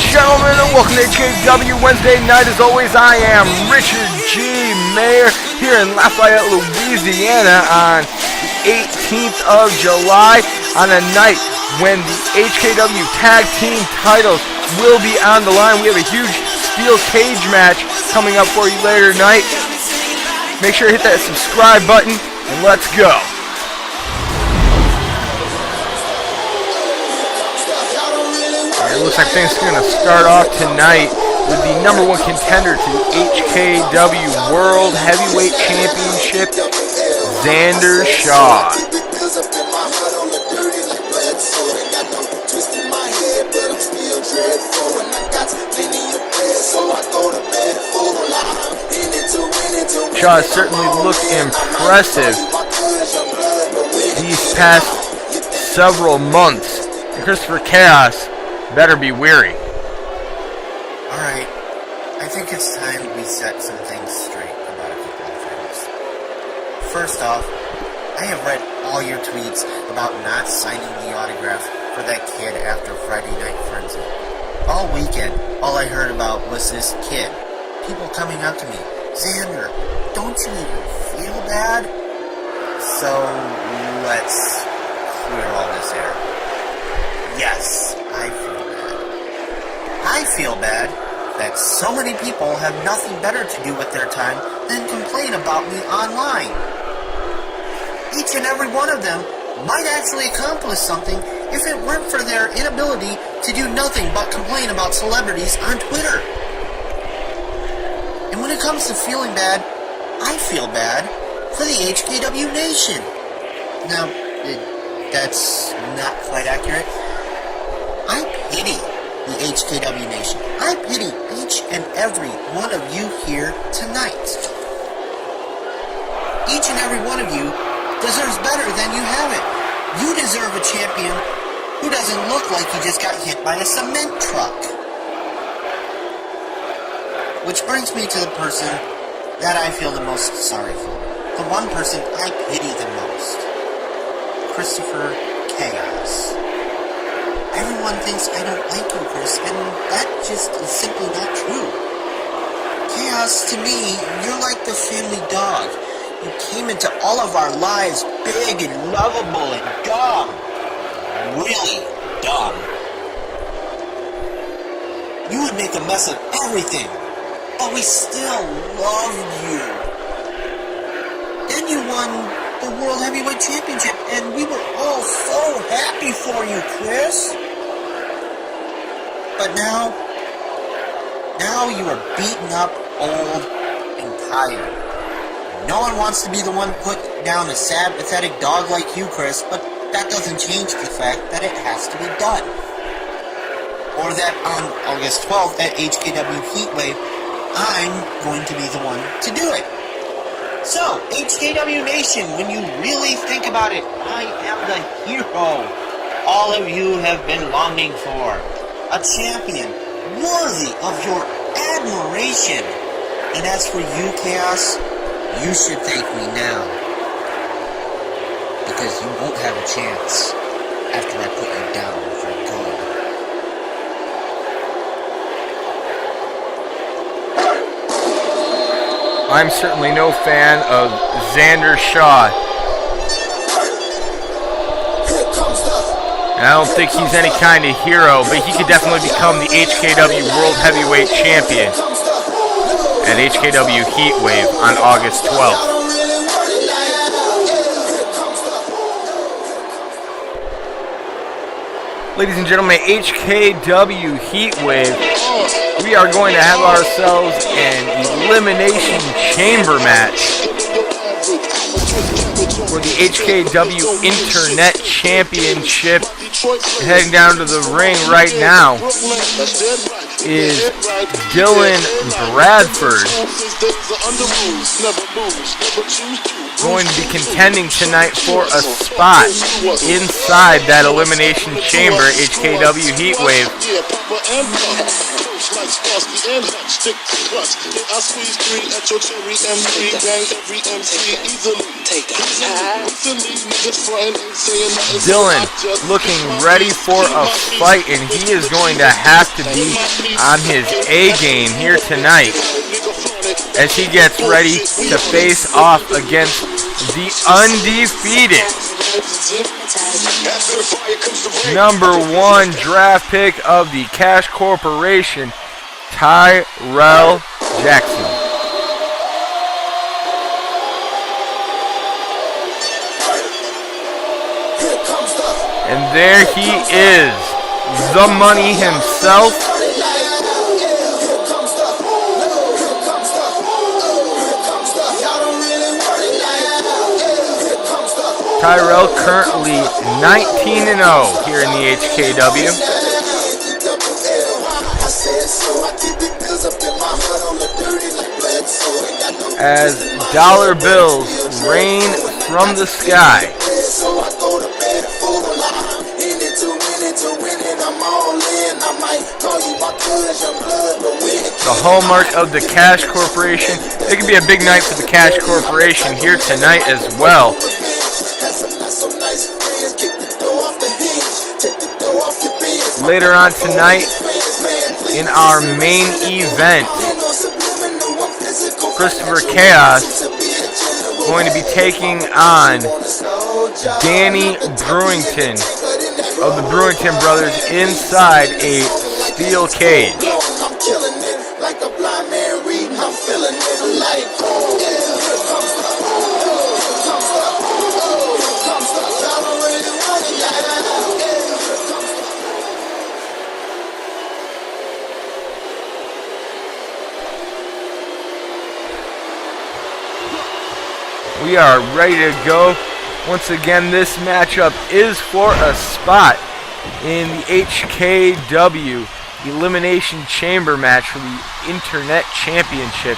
Gentlemen, and welcome to HKW Wednesday night. As always, I am Richard G. Mayer here in Lafayette, Louisiana on the 18th of July on a night when the HKW Tag Team titles will be on the line. We have a huge steel cage match coming up for you later tonight. Make sure to hit that subscribe button and let's go. It looks like things are going to start off tonight with the number one contender to the HKW World Heavyweight Championship, Xander Shaw. Shaw has certainly looked impressive these past several months. And Christopher Chaos better be weary. Alright, I think it's time we set some things straight about a couple of things. First off, I have read all your tweets about not signing the autograph for that kid after Friday Night Frenzy. All weekend, all I heard about was this kid. People coming up to me, Xander, don't you even feel bad? So, let's clear all this air. Yes, I feel bad that so many people have nothing better to do with their time than complain about me online. Each and every one of them might actually accomplish something if it weren't for their inability to do nothing but complain about celebrities on Twitter. And when it comes to feeling bad, I feel bad for the HKW Nation. Now, that's not quite accurate. I pity the HKW Nation. I pity each and every one of you here tonight. Each and every one of you deserves better than you have it. You deserve a champion who doesn't look like he just got hit by a cement truck. Which brings me to the person that I feel the most sorry for. The one person I pity the most. Christopher Chaos. Everyone thinks I don't like you, Chris, and that just is simply not true. Chaos, to me, you're like the family dog. You came into all of our lives big and lovable and dumb. Really dumb. You would make a mess of everything, but we still loved you. Then you won the World Heavyweight Championship, and we were all so happy for you, Chris. But now you are beaten up, old, and tired. No one wants to be the one put down a sad, pathetic dog like you, Chris, but that doesn't change the fact that it has to be done. Or that on August 12th at HKW Heatwave, I'm going to be the one to do it. So, HKW Nation, when you really think about it, I am the hero all of you have been longing for. A champion worthy of your admiration. And as for you, Chaos, you should thank me now. Because you won't have a chance after I put you down for good. I'm certainly no fan of Xander Shaw. And I don't think he's any kind of hero, but he could definitely become the HKW World Heavyweight Champion at HKW Heatwave on August 12th. Ladies and gentlemen, HKW Heatwave, we are going to have ourselves an Elimination Chamber Match for the HKW Internet Championship. Heading down to the ring right now is Dylan Bradford, going to be contending tonight for a spot inside that Elimination Chamber HKW Heatwave. Dylan looking ready for a fight, and he is going to have to be on his A game here tonight as he gets ready to face off against the undefeated #1 draft pick of the Cash Corporation, Tyrell Jackson. And there he is, the money himself. Tyrell currently 19-0 here in the HKW. As dollar bills rain from the sky. The hallmark of the Cash Corporation. It could be a big night for the Cash Corporation here tonight as well. Later on tonight, in our main event, Christopher Chaos going to be taking on Danny Brewington of the Brewington brothers inside a steel cage. We are ready to go. Once again, this matchup is for a spot in the HKW Elimination Chamber Match for the Internet Championship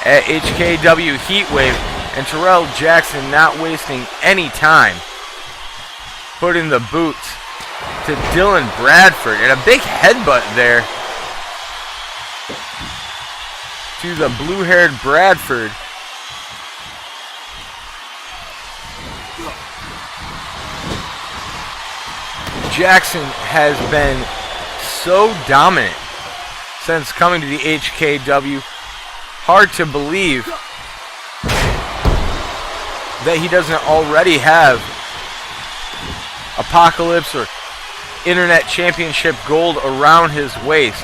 at HKW Heatwave. And Tyrell Jackson not wasting any time, put in the boots to Dylan Bradford. And a big headbutt there to the blue-haired Bradford. Jackson has been so dominant since coming to the HKW. Hard to believe that he doesn't already have Apocalypse or Internet Championship gold around his waist.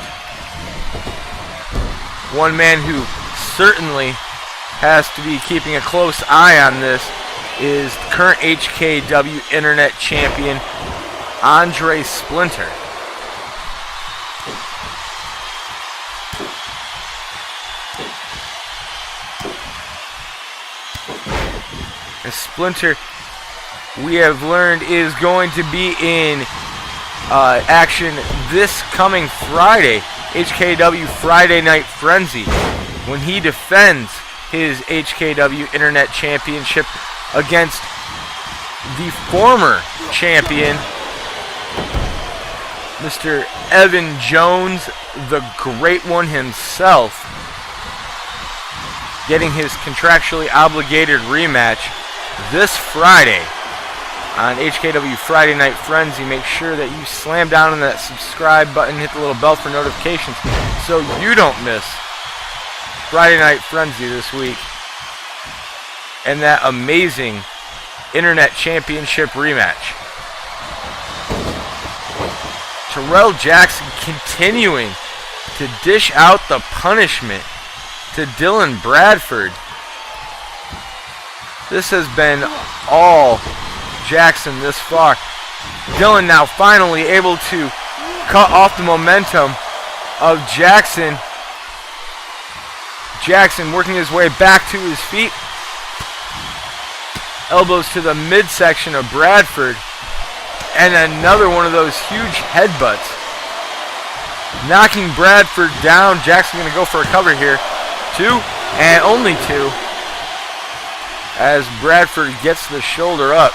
One man who certainly has to be keeping a close eye on this is current HKW Internet Champion Andre Splinter. And Splinter, we have learned, is going to be in action this coming Friday, HKW Friday Night Frenzy, when he defends his HKW Internet Championship against the former champion, Mr. Evan Jones, the great one himself, getting his contractually obligated rematch this Friday on HKW Friday Night Frenzy. Make sure that you slam down on that subscribe button, hit the little bell for notifications so you don't miss Friday Night Frenzy this week and that amazing Internet Championship rematch. Terrell Jackson continuing to dish out the punishment to Dylan Bradford. This has been all Jackson this far. Dylan now finally able to cut off the momentum of Jackson. Jackson working his way back to his feet. Elbows to the midsection of Bradford. And another one of those huge headbutts. Knocking Bradford down. Jackson going to go for a cover here. 2 and only 2. As Bradford gets the shoulder up.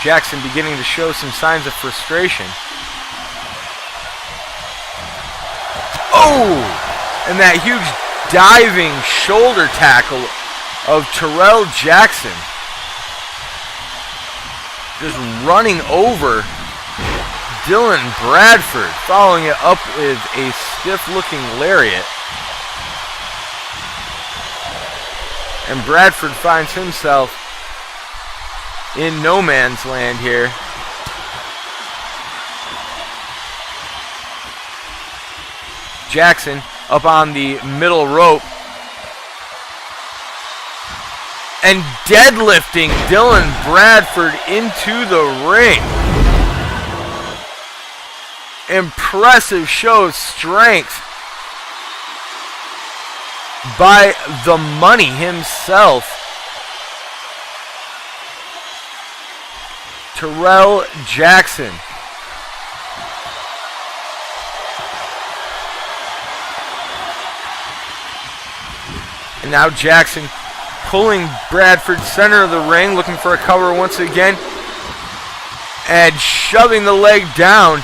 Jackson beginning to show some signs of frustration. Oh! And that huge diving shoulder tackle of Terrell Jackson. Just running over Dylan Bradford, following it up with a stiff-looking lariat. And Bradford finds himself in no man's land here. Jackson up on the middle rope. And deadlifting Dylan Bradford into the ring. Impressive show of strength by the Money himself. Terrell Jackson. And now Jackson pulling Bradford center of the ring, looking for a cover once again. And shoving the leg down.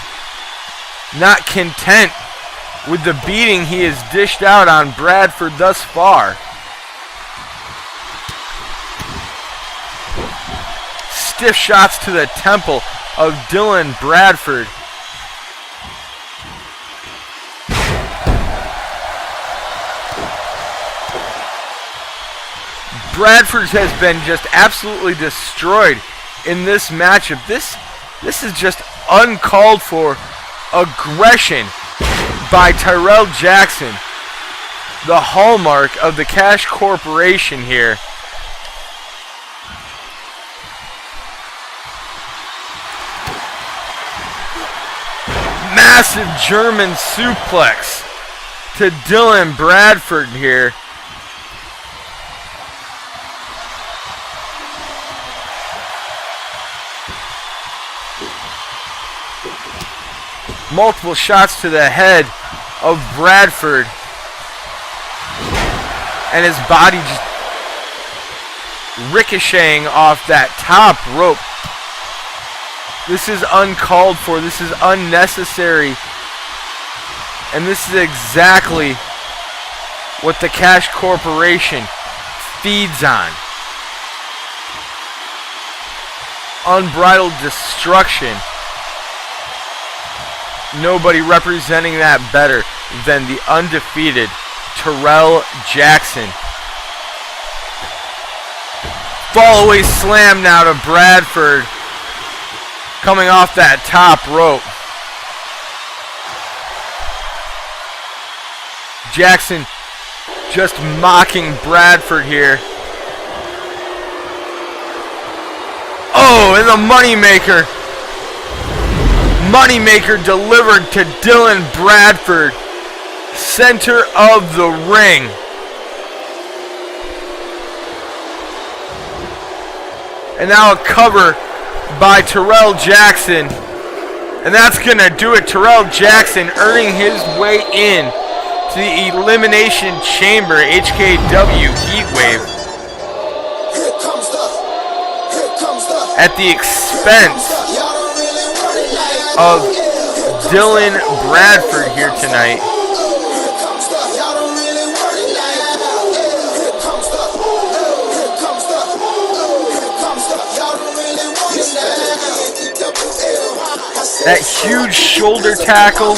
Not content with the beating he has dished out on Bradford thus far. Stiff shots to the temple of Dylan Bradford. Bradford has been just absolutely destroyed in this matchup. This is just uncalled for aggression by Terrell Jackson, the hallmark of the Cash Corporation here. Massive German suplex to Dylan Bradford here. Multiple shots to the head of Bradford. And his body just ricocheting off that top rope. This is uncalled for. This is unnecessary. And this is exactly what the Cash Corporation feeds on. Unbridled destruction. Nobody representing that better than the undefeated Terrell Jackson. Fall away slam now to Bradford. Coming off that top rope. Jackson just mocking Bradford here. Oh, and the Moneymaker. Moneymaker delivered to Dylan Bradford. Center of the ring. And now a cover by Terrell Jackson. And that's going to do it. Terrell Jackson earning his way in to the Elimination Chamber HKW Heatwave. At the expense of Dylan Bradford here tonight. That huge shoulder tackle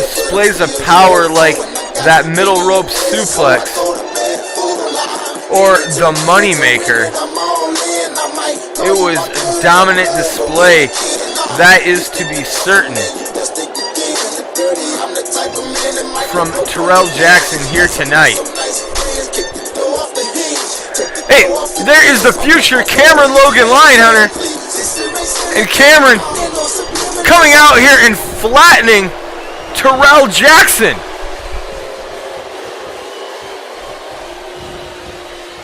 displays of power like that middle rope suplex. or the moneymaker. It was a dominant display, that is to be certain, from Terrell Jackson here tonight. Hey, there is the future Cameron Logan Lionhunter. And Cameron coming out here and flattening Terrell Jackson.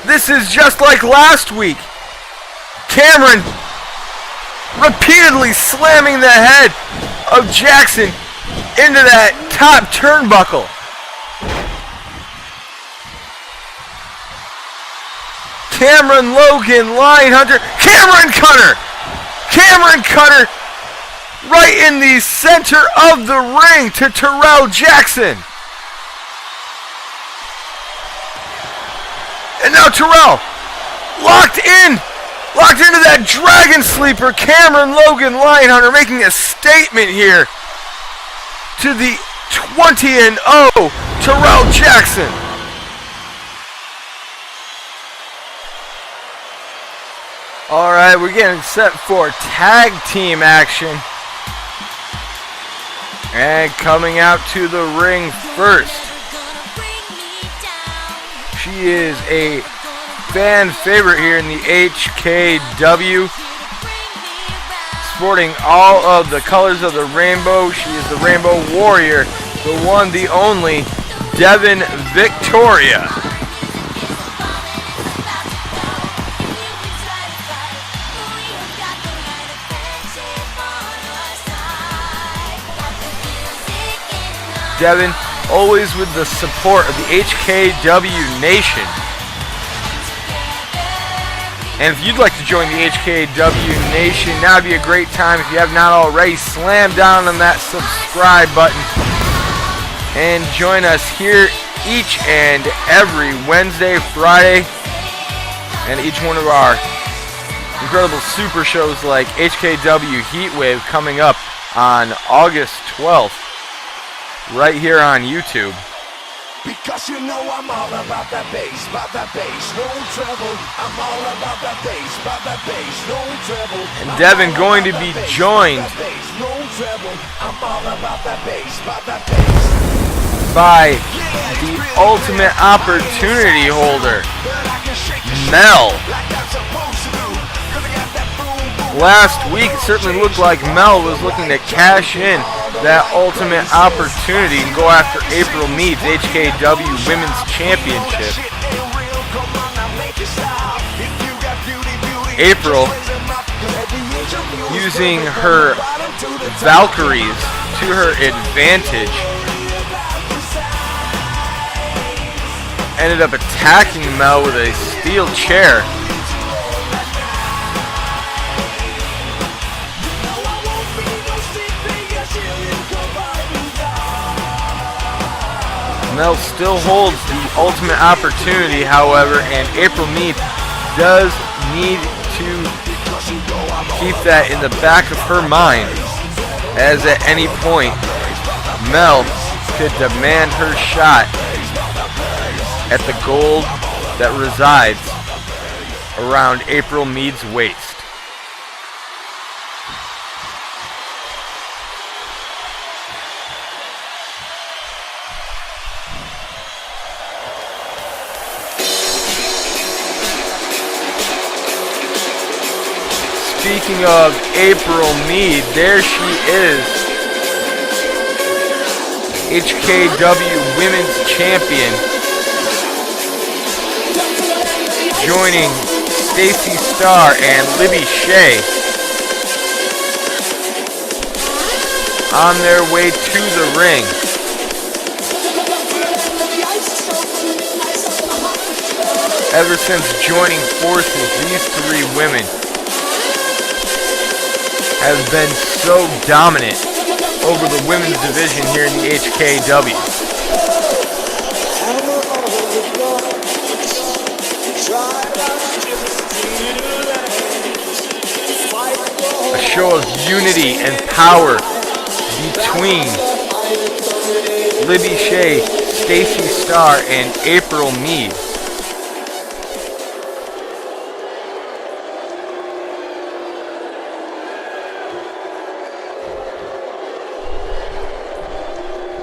This is just like last week. Cameron repeatedly slamming the head of Jackson into that top turnbuckle. Cameron Logan Lionhunter. Cameron Cutter. Cameron Cutter right in the center of the ring to Terrell Jackson. And now Terrell locked into that Dragon Sleeper. Cameron Logan Lionhunter making a statement here to the 20-0 Terrell Jackson. All right, we're getting set for tag team action. And coming out to the ring first, she is a fan favorite here in the HKW, sporting all of the colors of the rainbow. She is the Rainbow Warrior, the one, the only, Devin Victoria. Devin, always with the support of the HKW Nation. And if you'd like to join the HKW Nation, now would be a great time. If you have not already, slam down on that subscribe button and join us here each and every Wednesday, Friday, and each one of our incredible super shows like HKW Heatwave coming up on August 12th. Right here on YouTube. Because you know I'm all about that bass, no trouble. I'm all about that bass, no trouble. And Devin going to be joined by the ultimate opportunity holder, Mel. Last week it certainly looked like Mel was looking to cash in that ultimate opportunity and go after April Mead's HKW Women's Championship. April, using her Valkyries to her advantage, ended up attacking Mel with a steel chair. Mel still holds the ultimate opportunity, however, and April Mead does need to keep that in the back of her mind, as at any point Mel could demand her shot at the gold that resides around April Mead's waist. Speaking of April Mead, there she is, HKW Women's Champion, joining Stacy Starr and Libby Shea on their way to the ring. Ever since joining forces, these three women have been so dominant over the women's division here in the HKW. A show of unity and power between Libby Shea, Stacy Starr, and April Mead.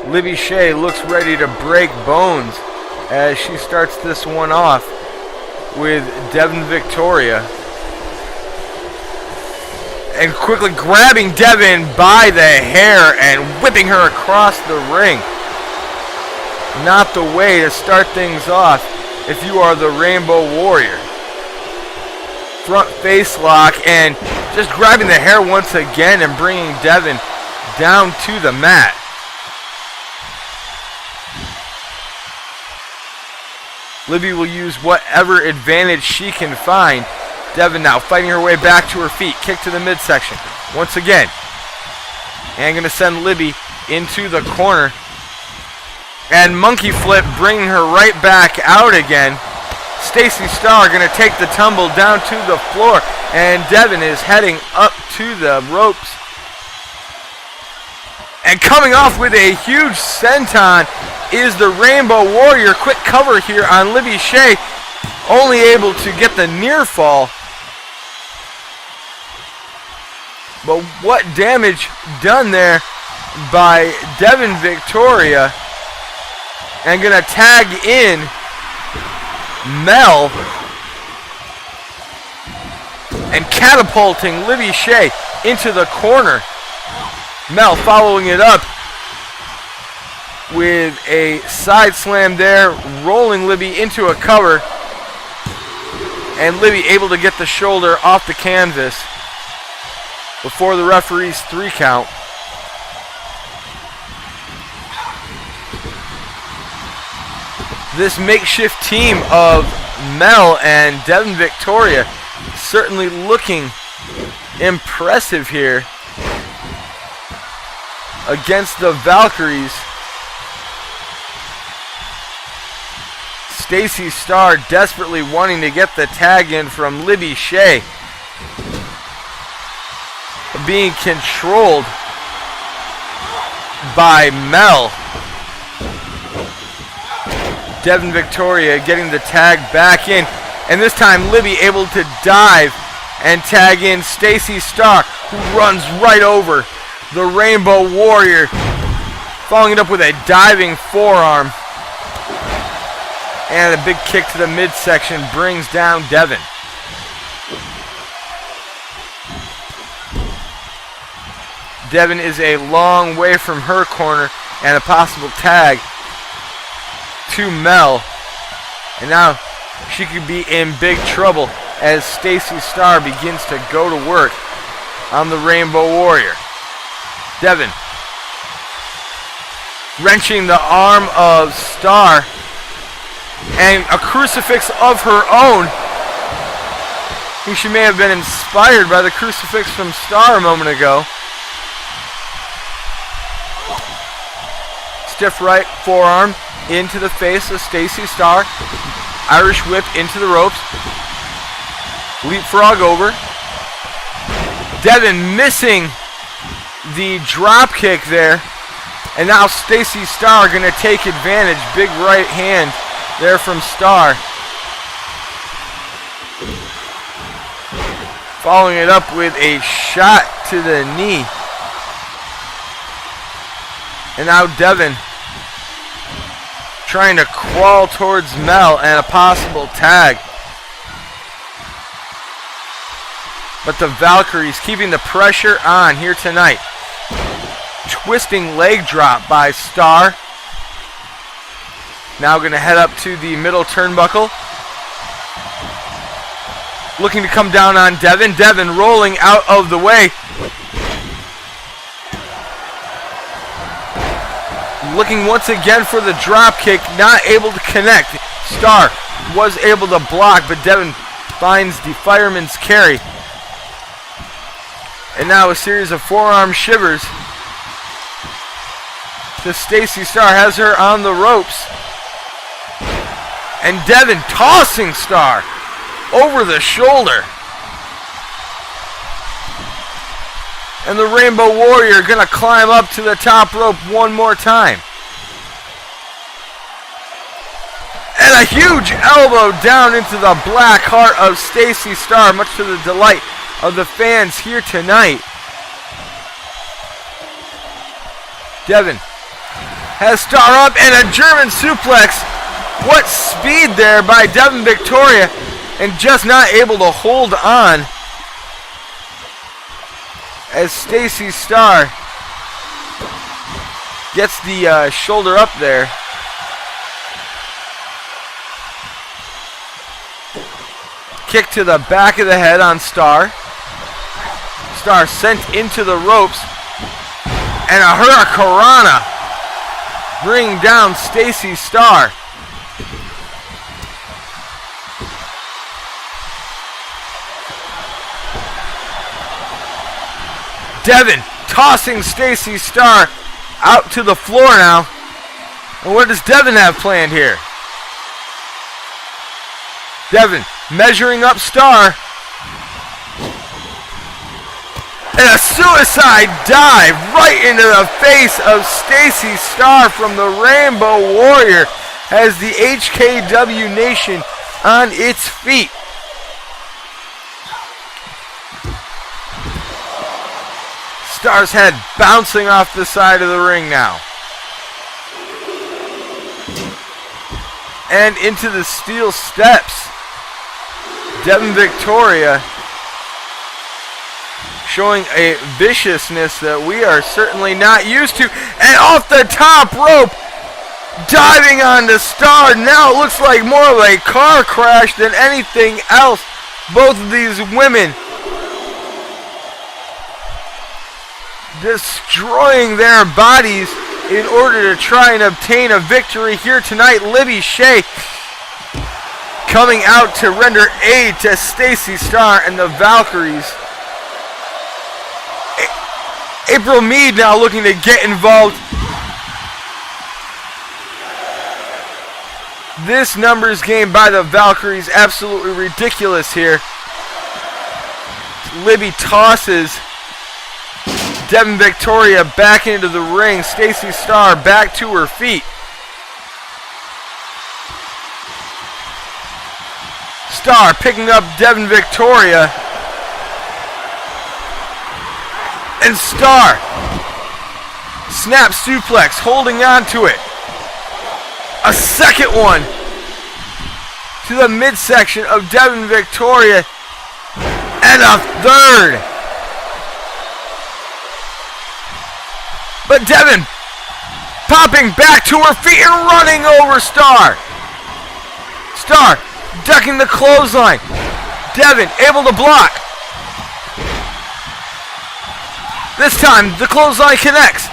Libby Shea looks ready to break bones as she starts this one off with Devin Victoria. And quickly grabbing Devin by the hair and whipping her across the ring. Not the way to start things off if you are the Rainbow Warrior. Front face lock and just grabbing the hair once again and bringing Devin down to the mat. Libby will use whatever advantage she can find. Devin now fighting her way back to her feet. Kick to the midsection. Once again. And going to send Libby into the corner. And monkey flip, bringing her right back out again. Stacy Starr going to take the tumble down to the floor. And Devin is heading up to the ropes. And coming off with a huge senton is the Rainbow Warrior. Quick cover here on Libby Shea. Only able to get the near fall. But what damage done there by Devin Victoria. And going to tag in Mel. And catapulting Libby Shea into the corner. Mel following it up with a side slam there, rolling Libby into a cover. And Libby able to get the shoulder off the canvas before the referee's 3 count. This makeshift team of Mel and Devin Victoria certainly looking impressive here against the Valkyries. Stacy Starr desperately wanting to get the tag in from Libby Shea. Being controlled by Mel. Devin Victoria getting the tag back in. And this time Libby able to dive and tag in Stacy Starr, who runs right over the Rainbow Warrior, following it up with a diving forearm. And a big kick to the midsection brings down Devin. Devin is a long way from her corner and a possible tag to Mel. And now she could be in big trouble as Stacy Starr begins to go to work on the Rainbow Warrior. Devin wrenching the arm of Starr and a crucifix of her own. I think she may have been inspired by the crucifix from Starr a moment ago. Stiff right forearm into the face of Stacy Starr. Irish whip into the ropes. Leapfrog over. Devin missing the drop kick there. And now Stacy Starr going to take advantage. Big right hand there from Starr. Following it up with a shot to the knee. And now Devin trying to crawl towards Mel and a possible tag. But the Valkyries keeping the pressure on here tonight. Twisting leg drop by Starr. Now going to head up to the middle turnbuckle. Looking to come down on Devin. Devin rolling out of the way. Looking once again for the drop kick, not able to connect. Starr was able to block, but Devin finds the fireman's carry. And now a series of forearm shivers. The Stacy Starr has her on the ropes. And Devin tossing Starr over the shoulder. And the Rainbow Warrior going to climb up to the top rope one more time. And a huge elbow down into the black heart of Stacy Starr, much to the delight of the fans here tonight. Devin has Star up and a German suplex. What speed there by Devin Victoria, and just not able to hold on as Stacy Starr gets the shoulder up there. Kick to the back of the head on Starr. Starr sent into the ropes, and a Hurricanrana bring down Stacy Starr. Devin tossing Stacy Starr out to the floor now. And what does Devin have planned here? Devin measuring up Starr. And a suicide dive right into the face of Stacy Starr from the Rainbow Warrior has the HKW Nation on its feet. Starr's head bouncing off the side of the ring now. And into the steel steps. Devin Victoria showing a viciousness that we are certainly not used to. And off the top rope, diving onto Starr. Now it looks like more of a car crash than anything else. Both of these women destroying their bodies in order to try and obtain a victory here tonight. Libby Shea coming out to render aid to Stacy Starr and the Valkyries. April Meade now looking to get involved. This numbers game by the Valkyries absolutely ridiculous here. Libby tosses Devin Victoria back into the ring. Stacy Starr back to her feet. Starr picking up Devin Victoria. And Starr, snap suplex, holding on to it. A second one to the midsection of Devin Victoria. And a third. But Devin popping back to her feet and running over Starr. Starr ducking the clothesline. Devin able to block. This time, the clothesline connects.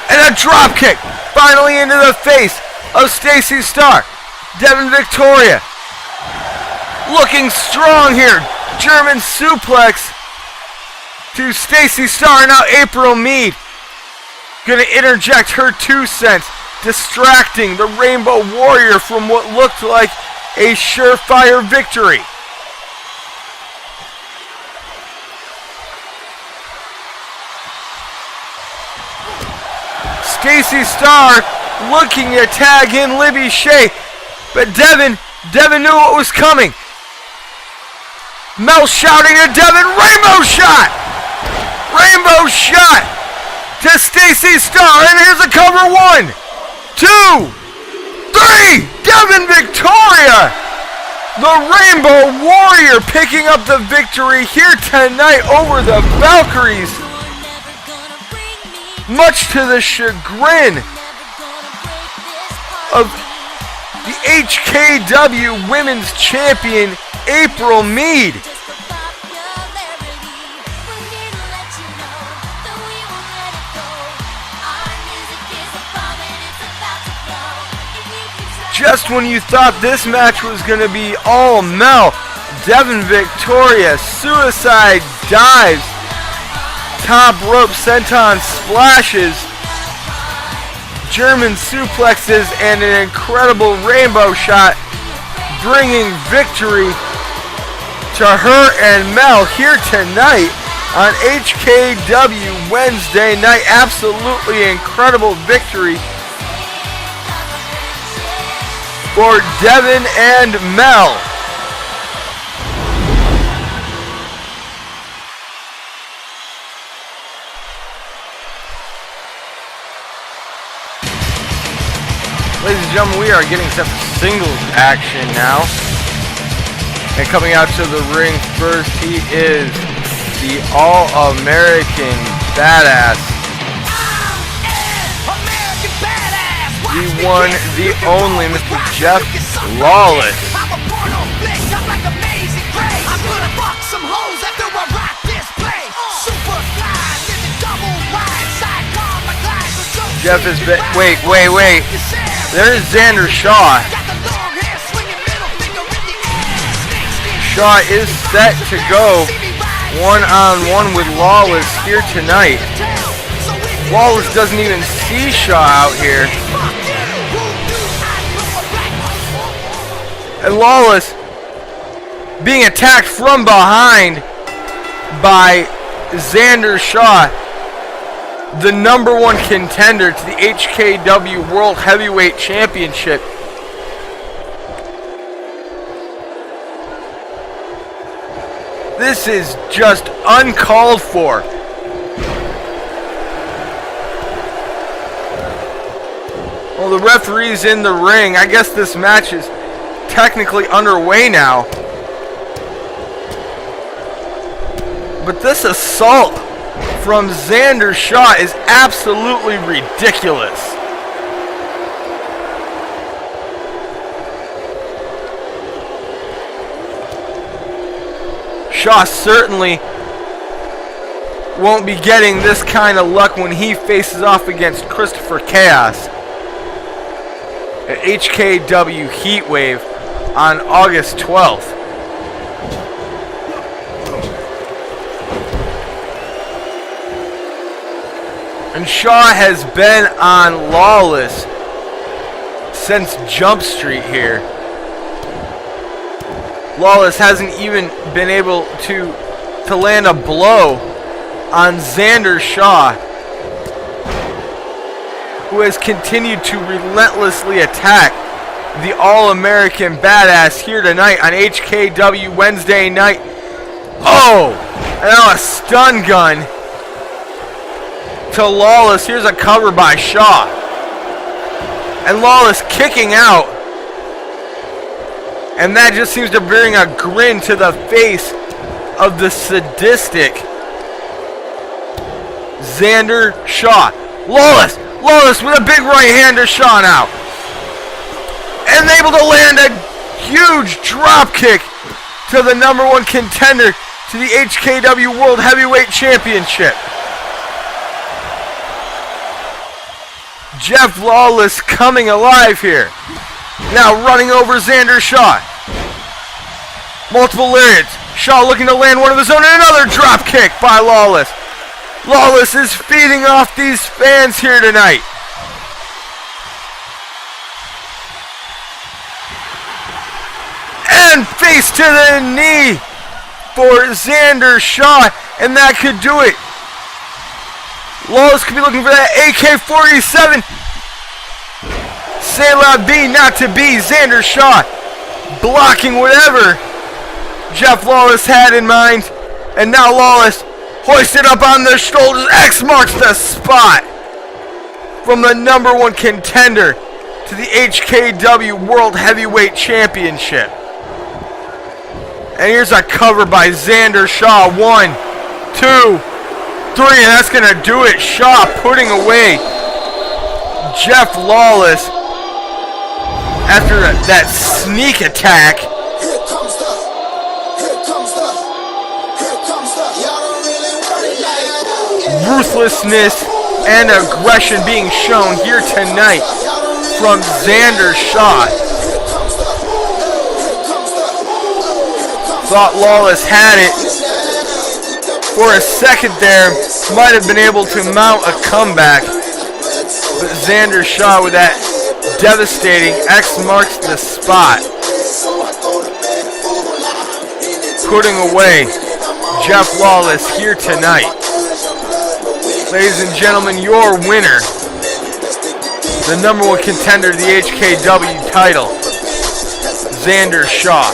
And a drop kick. Finally into the face of Stacy Starr. Devin Victoria looking strong here. German suplex to Stacy Starr. Now April Meade gonna interject her 2 cents, distracting the Rainbow Warrior from what looked like a surefire victory. Stacy Starr looking to tag in Libby Shea, but Devin knew what was coming. Mel shouting to Devin, rainbow shot! Rainbow shot to Stacy Starr, and here's a cover. 1, 2, 3! Devin Victoria! The Rainbow Warrior picking up the victory here tonight over the Valkyries. Much to the chagrin of the HKW Women's Champion, April Meade. Just when you thought this match was going to be all Mel, Devin Victoria, suicide dives, top rope senton splashes, German suplexes, and an incredible rainbow shot, bringing victory to her and Mel here tonight on HKW Wednesday night. Absolutely incredible victory for Devin and Mel. Ladies and gentlemen, we are getting set for singles action now. And coming out to the ring first, he is the All-American Badass. The one, the only, Mr. Jeff Lawless. Jeff is wait. There's Xander Shaw. Shaw is set to go one-on-one with Lawless here tonight. Lawless doesn't even see Shaw out here. And Lawless being attacked from behind by Xander Shaw, the #1 contender to the HKW World Heavyweight Championship. This is just uncalled for. Well, the referee's in the ring. I guess this match is technically underway now. But this assault from Xander Shaw is absolutely ridiculous. Shaw certainly won't be getting this kind of luck when he faces off against Christopher Chaos at HKW Heatwave on August 12th. And Shaw has been on Lawless since Jump Street here. Lawless hasn't even been able to land a blow on Xander Shaw, who has continued to relentlessly attack the All-American Badass here tonight on HKW Wednesday night. Oh! And now a stun gun to Lawless. Here's a cover by Shaw. And Lawless kicking out. And that just seems to bring a grin to the face of the sadistic Xander Shaw. Lawless with a big right hand to Shaw now. And able to land a huge drop kick to the #1 contender to the HKW World Heavyweight Championship. Jeff Lawless coming alive here. Now running over Xander Shaw. Multiple lariats. Shaw looking to land one of his own and another drop kick by Lawless. Lawless is feeding off these fans here tonight. And face to the knee for Xander Shaw, and that could do it. Lawless could be looking for that AK-47. C'est la vie, not to be. Xander Shaw blocking whatever Jeff Lawless had in mind. And now Lawless hoisted up on the shoulders. X marks the spot from the #1 contender to the HKW World Heavyweight Championship. And here's a cover by Xander Shaw. 1, 2, 3, and that's going to do it. Shaw putting away Jeff Lawless after that sneak attack. Ruthlessness and aggression being shown here tonight from Xander Shaw. Thought Lawless had it. For a second there, might have been able to mount a comeback. But Xander Shaw with that devastating X marks the spot, putting away Jeff Lawless here tonight. Ladies and gentlemen, your winner, the #1 contender to the HKW title, Xander Shaw.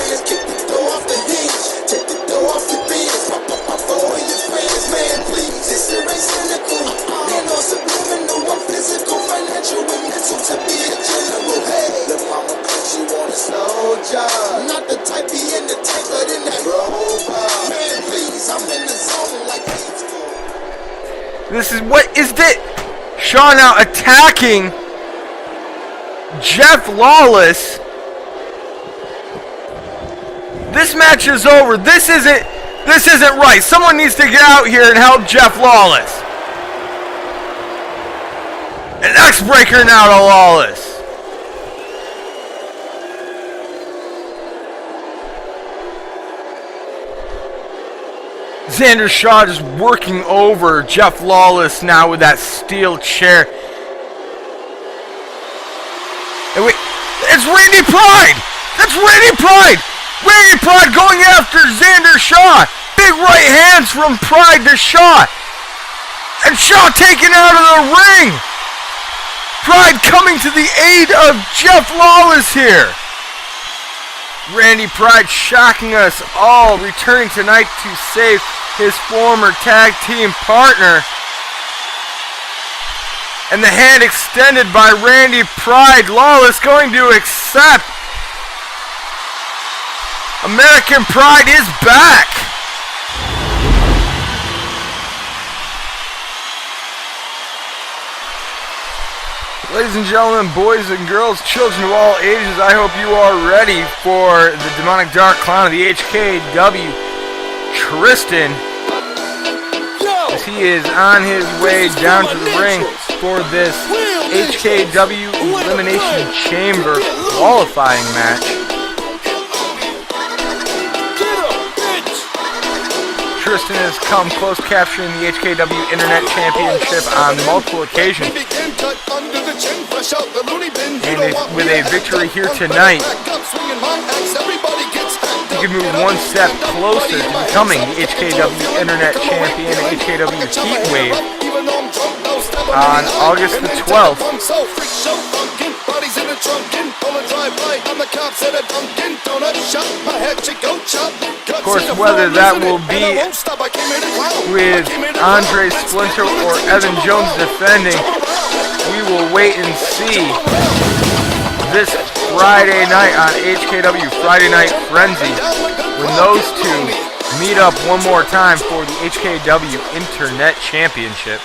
This is what is this? Shaw now attacking Jeff Lawless. This match is over. This isn't right. Someone needs to get out here and help Jeff Lawless. An X-Breaker now to Lawless. Xander Shaw just working over Jeff Lawless now with that steel chair. And wait, it's Randy Pride! That's Randy Pride! Randy Pride going after Xander Shaw! Big right hands from Pride to Shaw! And Shaw taken out of the ring! Pride coming to the aid of Jeff Lawless here! Randy Pride shocking us all, returning tonight to save his former tag team partner. And the hand extended by Randy Pride. Lawless going to accept. American Pride is back. Ladies and gentlemen, boys and girls, children of all ages, I hope you are ready for the demonic dark clown of the HKW, Tristan, as he is on his way down to the ring for this HKW Elimination Chamber qualifying match. Tristan has come close, capturing the HKW Internet Championship on multiple occasions. And with a victory here tonight, he can move one step closer to becoming the HKW Internet Champion, HKW Heatwave, on August the 12th. Of course, whether that will be with Andre Splinter or Evan Jones defending, we will wait and see this Friday night on HKW Friday Night Frenzy when those two meet up one more time for the HKW Internet Championship.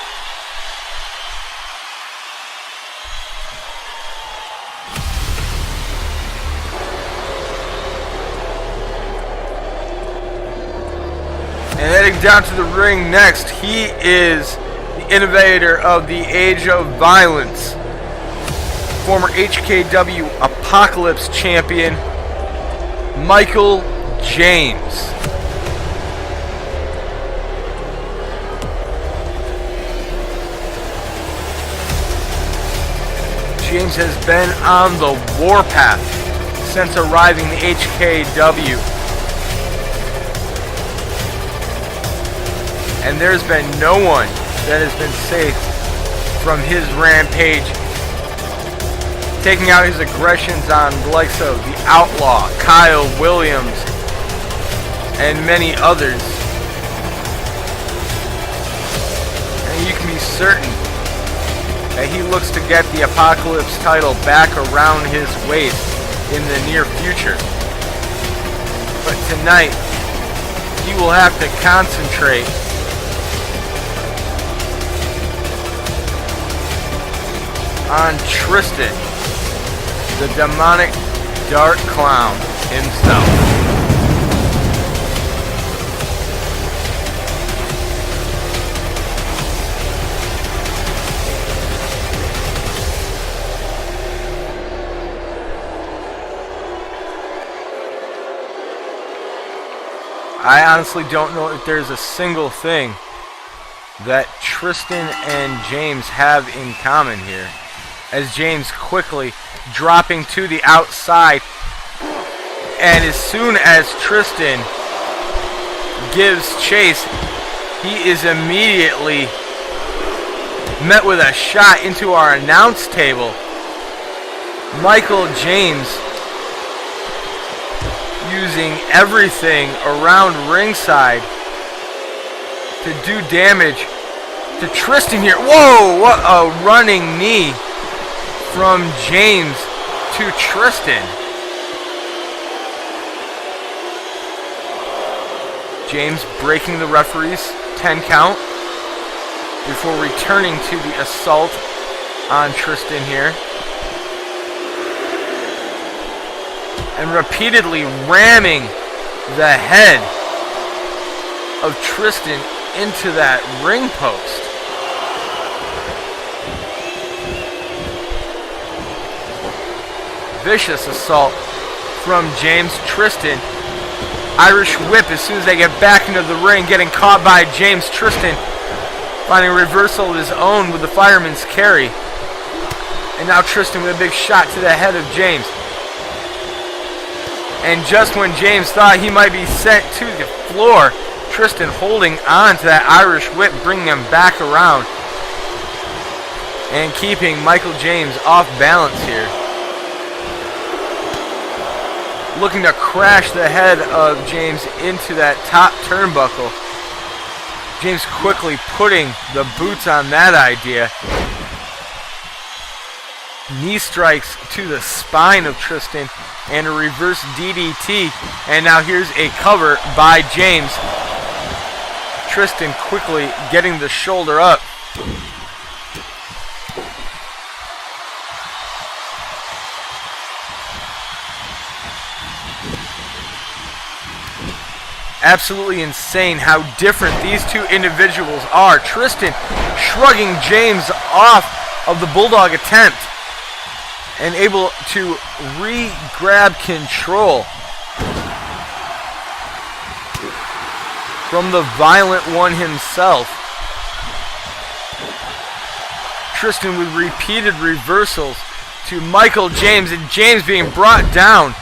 And heading down to the ring next, he is the innovator of the Age of Violence, former HKW Apocalypse champion, Michael James. James has been on the warpath since arriving the HKW. And there's been no one that has been safe from his rampage, taking out his aggressions on the likes of the Outlaw, Kyle Williams, and many others. And you can be certain that he looks to get the Apocalypse title back around his waist in the near future. But tonight, he will have to concentrate on Tristan, the demonic dark clown himself. I honestly don't know if there's a single thing that Tristan and James have in common here, as James quickly dropping to the outside, and as soon as Tristan gives chase, he is immediately met with a shot into our announce table. Michael James using everything around ringside to do damage to Tristan here. Whoa, what a running knee from James to Tristan. James breaking the referee's 10 count. before returning to the assault on Tristan here. And repeatedly ramming the head of Tristan into that ring post. Vicious assault from James. Tristan, Irish whip as soon as they get back into the ring, getting caught by James. Tristan finding a reversal of his own with the fireman's carry. And now Tristan with a big shot to the head of James. And just when James thought he might be sent to the floor, Tristan holding on to that Irish whip, bringing him back around and keeping Michael James off balance here. Looking to crash the head of James into that top turnbuckle. James quickly putting the boots on that idea. Knee strikes to the spine of Tristan and a reverse DDT. And now here's a cover by James. Tristan quickly getting the shoulder up. Absolutely insane how different these two individuals are. Tristan shrugging James off of the Bulldog attempt and able to re-grab control from the violent one himself. Tristan with repeated reversals to Michael James, and James being brought down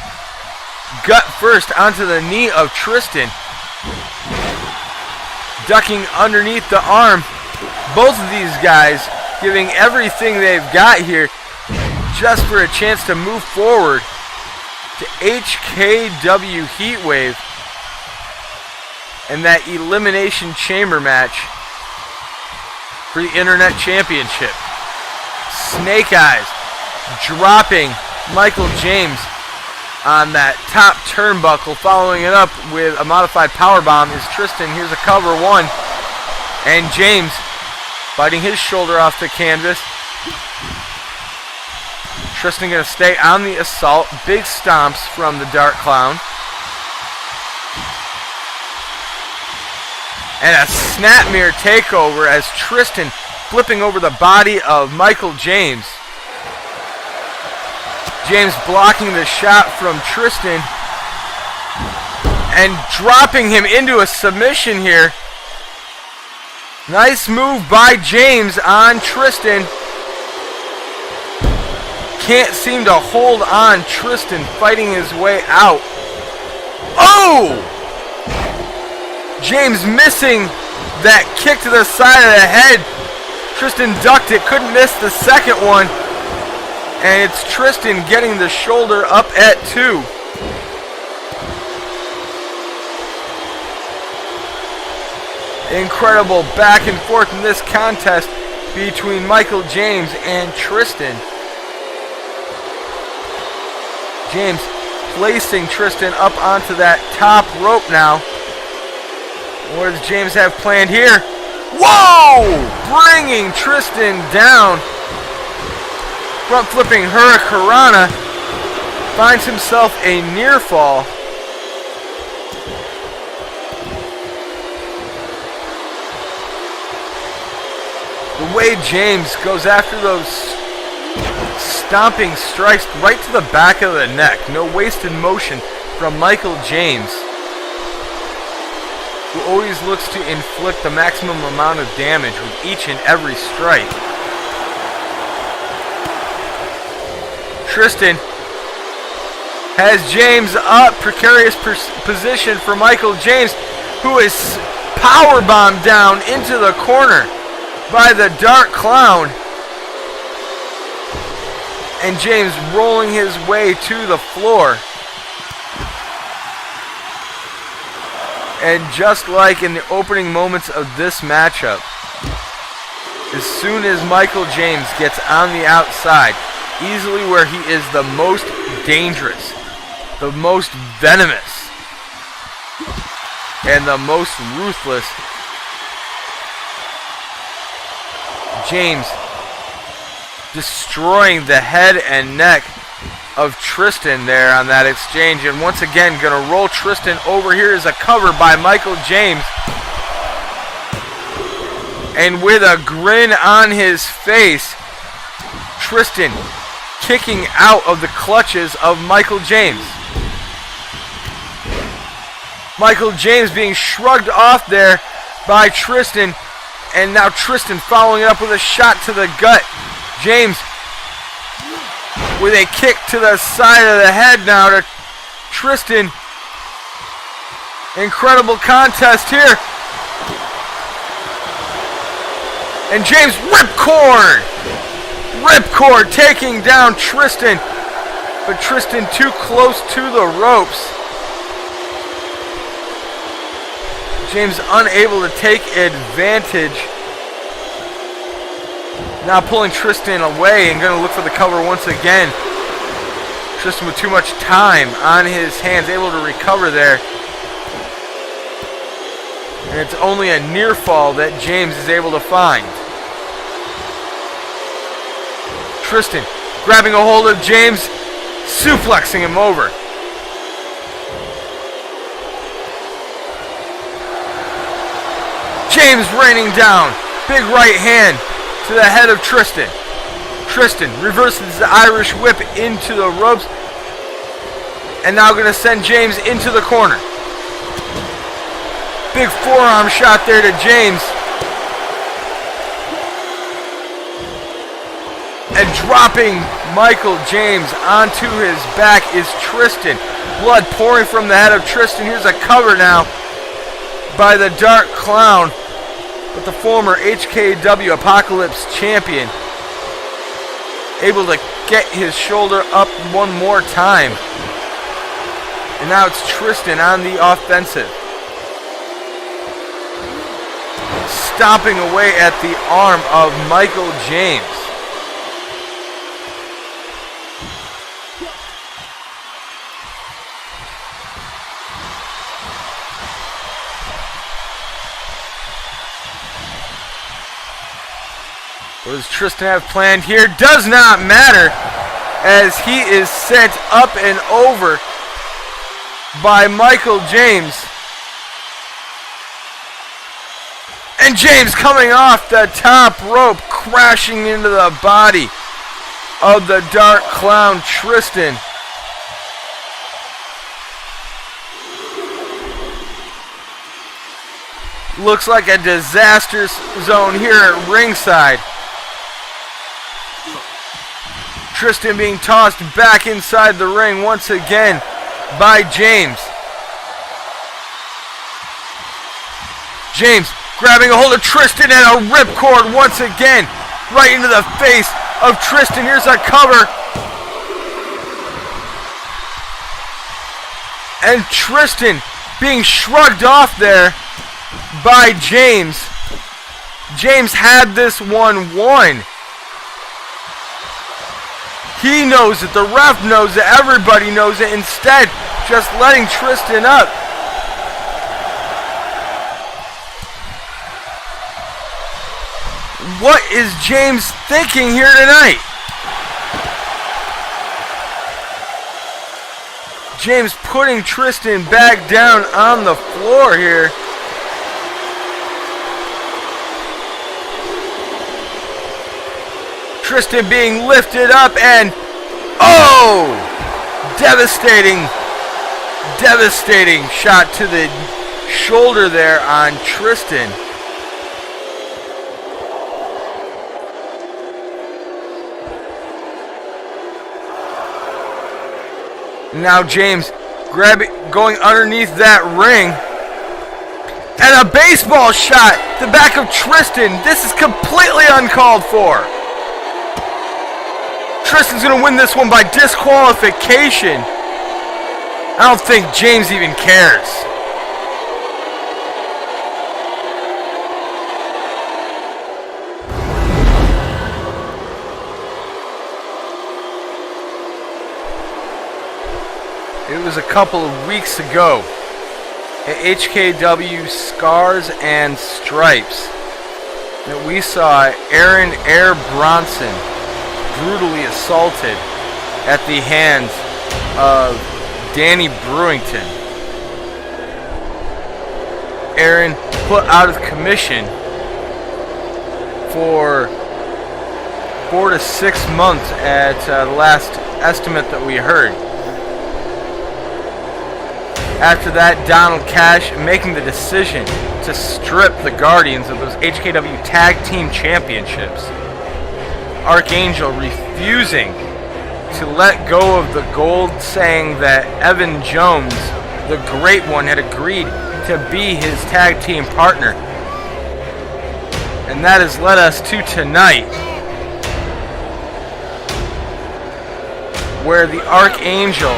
gut first onto the knee of Tristan. Ducking underneath the arm. Both of these guys giving everything they've got here just for a chance to move forward to HKW Heatwave and that Elimination Chamber Match for the Internet Championship. Snake Eyes dropping Michael James on that top turnbuckle, following it up with a modified powerbomb is Tristan. Here's a cover one, and James biting his shoulder off the canvas. Tristan going to stay on the assault. Big stomps from the Dark Clown. And a snapmare takeover as Tristan flipping over the body of Michael James. James blocking the shot from Tristan and dropping him into a submission here. Nice move by James on Tristan. Can't seem to hold on. Tristan fighting his way out. Oh! James missing that kick to the side of the head. Tristan ducked it, couldn't miss the second one. And it's Tristan getting the shoulder up at 2. Incredible back and forth in this contest between Michael James and Tristan. James placing Tristan up onto that top rope now. What does James have planned here? Whoa! Bringing Tristan down. Front flipping Hurricanrana. Finds himself a near fall. The way James goes after those stomping strikes right to the back of the neck. No wasted motion from Michael James, who always looks to inflict the maximum amount of damage with each and every strike. Tristan has James up. Precarious position for Michael James, who is powerbombed down into the corner by the Dark Clown. And James rolling his way to the floor. And just like in the opening moments of this matchup, as soon as Michael James gets on the outside, easily where he is the most dangerous, the most venomous, and the most ruthless, James destroying the head and neck of Tristan there on that exchange. And once again, going to roll Tristan over. Here is a cover by Michael James. And with a grin on his face, Tristan kicking out of the clutches of Michael James. Michael James being shrugged off there by Tristan. And now Tristan following it up with a shot to the gut. James with a kick to the side of the head now to Tristan. Incredible contest here. And James ripcord. Ripcord taking down Tristan. But Tristan too close to the ropes. James unable to take advantage. Now pulling Tristan away and going to look for the cover once again. Tristan with too much time on his hands, able to recover there. And it's only a near fall that James is able to find. Tristan grabbing a hold of James, suplexing him over. James raining down. Big right hand to the head of Tristan. Tristan reverses the Irish whip into the ropes. And now going to send James into the corner. Big forearm shot there to James. And dropping Michael James onto his back is Tristan. Blood pouring from the head of Tristan. Here's a cover now by the Dark Clown. But the former HKW Apocalypse champion able to get his shoulder up one more time. And now it's Tristan on the offensive. Stomping away at the arm of Michael James. What does Tristan have planned here? Does not matter, as he is sent up and over by Michael James. And James coming off the top rope, crashing into the body of the Dark Clown, Tristan. Looks like a disaster zone here at ringside. Tristan being tossed back inside the ring once again by James. James grabbing a hold of Tristan and a ripcord once again right into the face of Tristan. Here's a cover. And Tristan being shrugged off there by James. James had this one won. He knows it, the ref knows it, everybody knows it. Instead, just letting Tristan up. What is James thinking here tonight? James putting Tristan back down on the floor here. Tristan being lifted up and, oh! Devastating shot to the shoulder there on Tristan. Now James going underneath that ring. And a baseball shot, the back of Tristan. This is completely uncalled for. Tristan's going to win this one by disqualification. I don't think James even cares. It was a couple of weeks ago at HKW Scars and Stripes that we saw Aaron Air Bronson brutally assaulted at the hands of Danny Brewington. Aaron put out of commission for 4 to 6 months at the last estimate that we heard. After that, Donald Cash making the decision to strip the Guardians of those HKW Tag Team Championships. Archangel refusing to let go of the gold, saying that Evan Jones, the Great One, had agreed to be his tag team partner. And that has led us to tonight, where the Archangel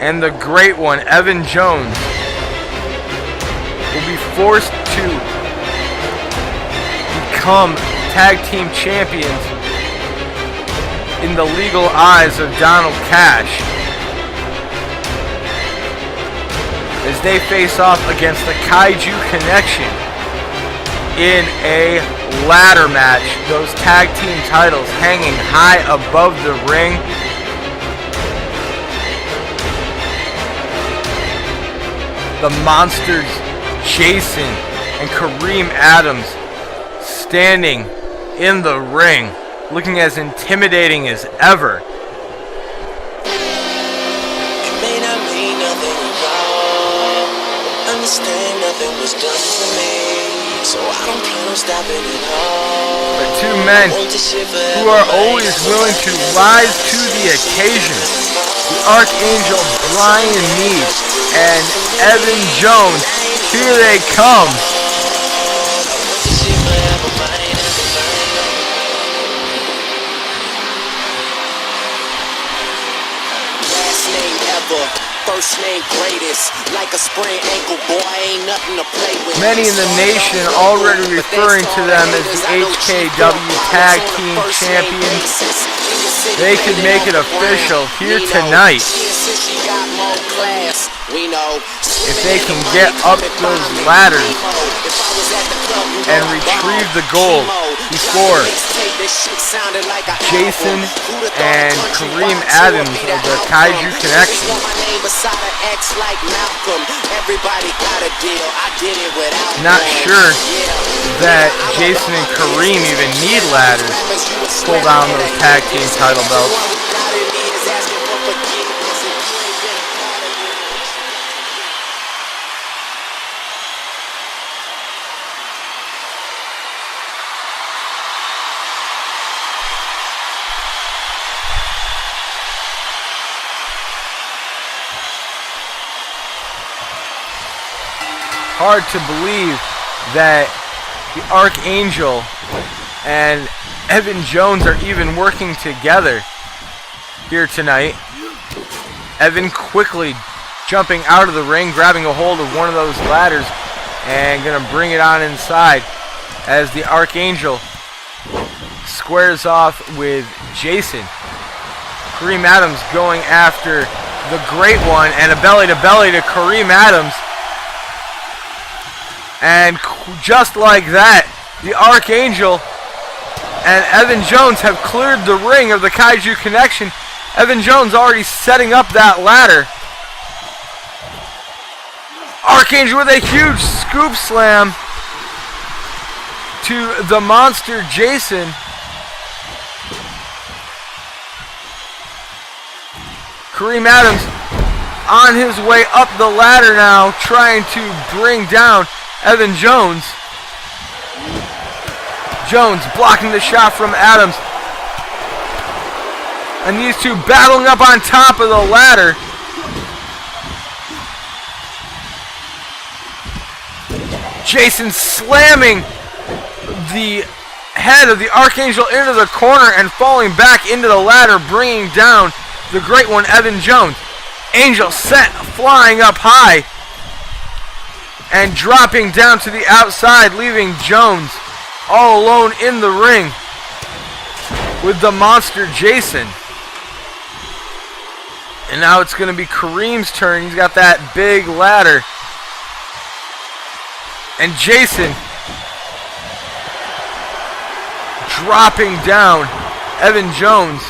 and the Great One, Evan Jones, will be forced to become tag team champions in the legal eyes of Donald Cash, as they face off against the Kaiju Connection in a ladder match. Those tag team titles hanging high above the ring. The monsters Jason and Kareem Adams standing in the ring, looking as intimidating as ever. It may not mean nothing at all. Understand nothing was done for me, so I don't plan on stopping at all. But two men who are always willing to rise to the occasion. The Archangel Brian Mead and Evan Jones. Here they come. Last name ever, first name greatest. Like a sprained ankle, boy, ain't nothing to play with. Many in the nation already referring to them as the HKW Tag Team Champions. They could make it official here tonight if they can get up those ladders and retrieve the gold before Jason and Kareem Adams of the Kaiju Connection. Not sure that Jason and Kareem even need ladders to pull down those tag team title belts. Hard to believe that the Archangel and Evan Jones are even working together here tonight. Evan quickly jumping out of the ring, grabbing a hold of one of those ladders and gonna bring it on inside as the Archangel squares off with Jason. Kareem Adams going after the Great One, and a belly to belly to Kareem Adams. And just like that, the Archangel and Evan Jones have cleared the ring of the Kaiju Connection. Evan Jones already setting up that ladder. Archangel with a huge scoop slam to the monster Jason. Kareem Adams on his way up the ladder now, trying to bring down Evan Jones. Jones blocking the shot from Adams. And these two battling up on top of the ladder. Jason slamming the head of the Archangel into the corner and falling back into the ladder, bringing down the Great One, Evan Jones. Angel set, flying up high and dropping down to the outside, leaving Jones all alone in the ring with the monster Jason. And now it's going to be Kareem's turn. He's got that big ladder. And Jason dropping down Evan Jones.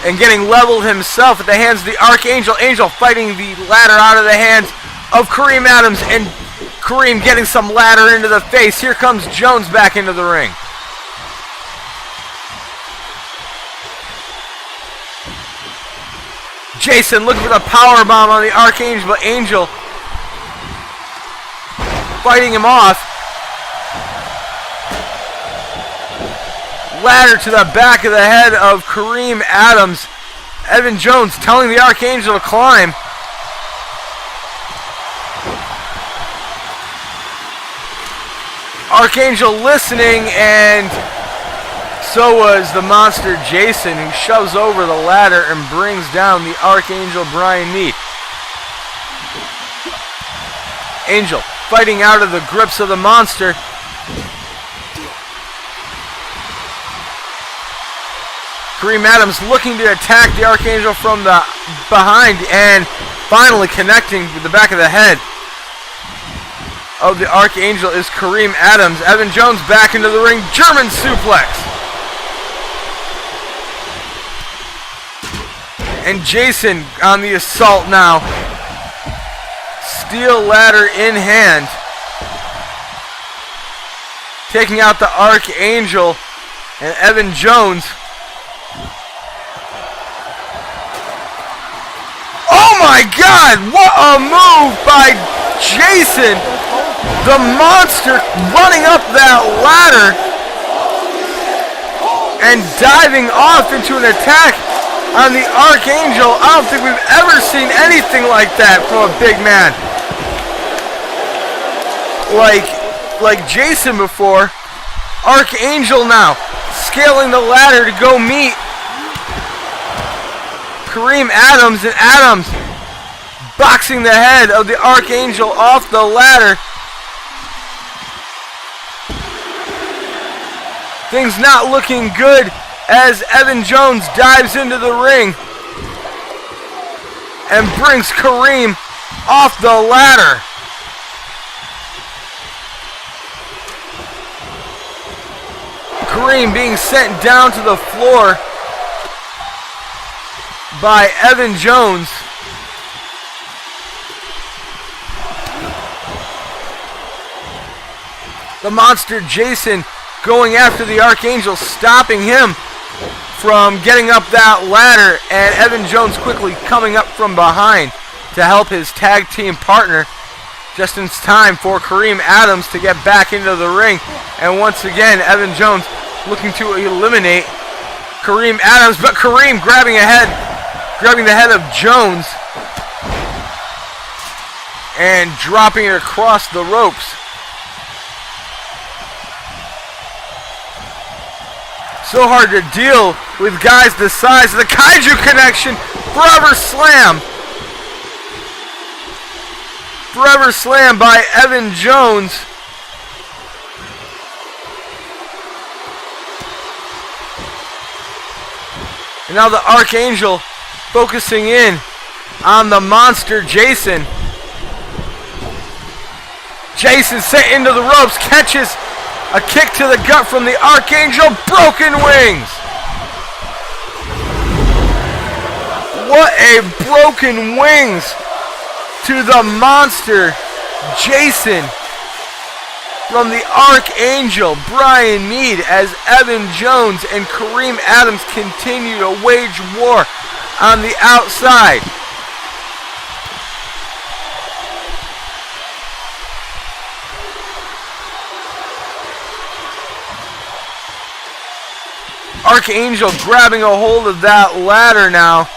And getting leveled himself at the hands of the Archangel. Angel fighting the ladder out of the hands of Kareem Adams. And Kareem getting some ladder into the face. Here comes Jones back into the ring. Jason looking for the power bomb on the Archangel, but Angel fighting him off. Ladder to the back of the head of Kareem Adams. Evan Jones telling the Archangel to climb. Archangel listening, and so was the monster Jason, who shoves over the ladder and brings down the Archangel Brian Meade. Angel fighting out of the grips of the monster. Kareem Adams looking to attack the Archangel from the behind, and finally connecting with the back of the head of the Archangel is Kareem Adams. Evan Jones back into the ring. German suplex. And Jason on the assault now. Steel ladder in hand. Taking out the Archangel and Evan Jones. Oh my God! What a move by Jason! The monster running up that ladder and diving off into an attack on the Archangel. I don't think we've ever seen anything like that from a big man like Jason before. Archangel now scaling the ladder to go meet Kareem Adams, and Adams boxing the head of the Archangel off the ladder. Things not looking good as Evan Jones dives into the ring and brings Kareem off the ladder. Kareem being sent down to the floor by Evan Jones. The monster Jason going after the Archangel, stopping him from getting up that ladder, and Evan Jones quickly coming up from behind to help his tag team partner. Just in time for Kareem Adams to get back into the ring, and once again Evan Jones looking to eliminate Kareem Adams, but Kareem grabbing the head of Jones and dropping it across the ropes. So hard to deal with guys the size of the Kaiju Connection. Forever Slam. Forever Slam by Evan Jones. And now the Archangel focusing in on the monster Jason. Jason sent into the ropes, catches a kick to the gut from the Archangel. Broken wings. What a broken wings to the monster Jason from the Archangel Brian Meade, as Evan Jones and Kareem Adams continue to wage war on the outside. Archangel grabbing a hold of that ladder now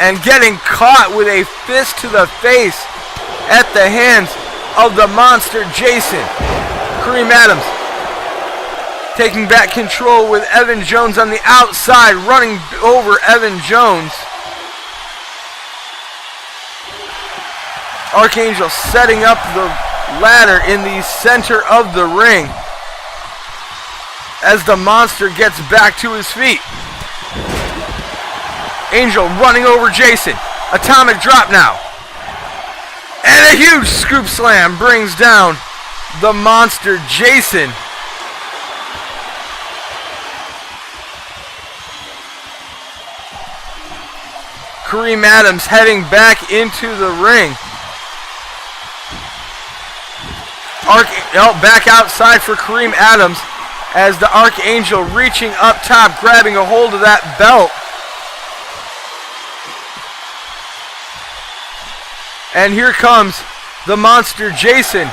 and getting caught with a fist to the face at the hands of the monster Jason. Kareem Adams taking back control with Evan Jones on the outside, running over Evan Jones. Archangel setting up the ladder in the center of the ring as the monster gets back to his feet. Angel running over Jason. Atomic drop now. And a huge scoop slam brings down the monster Jason. Kareem Adams heading back into the ring. Back outside for Kareem Adams as the Archangel reaching up top, grabbing a hold of that belt. And here comes the monster Jason,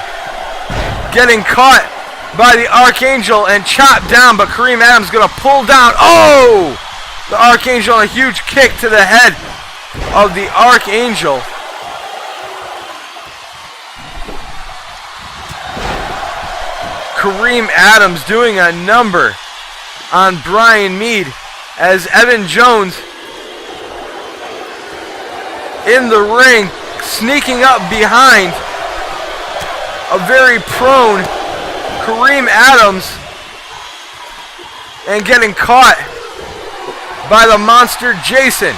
getting caught by the Archangel and chopped down, but Kareem Adams going to pull down. Oh! The Archangel, a huge kick to the head of the Archangel. Kareem Adams doing a number on Brian Mead as Evan Jones in the ring, sneaking up behind a very prone Kareem Adams and getting caught by the monster Jason.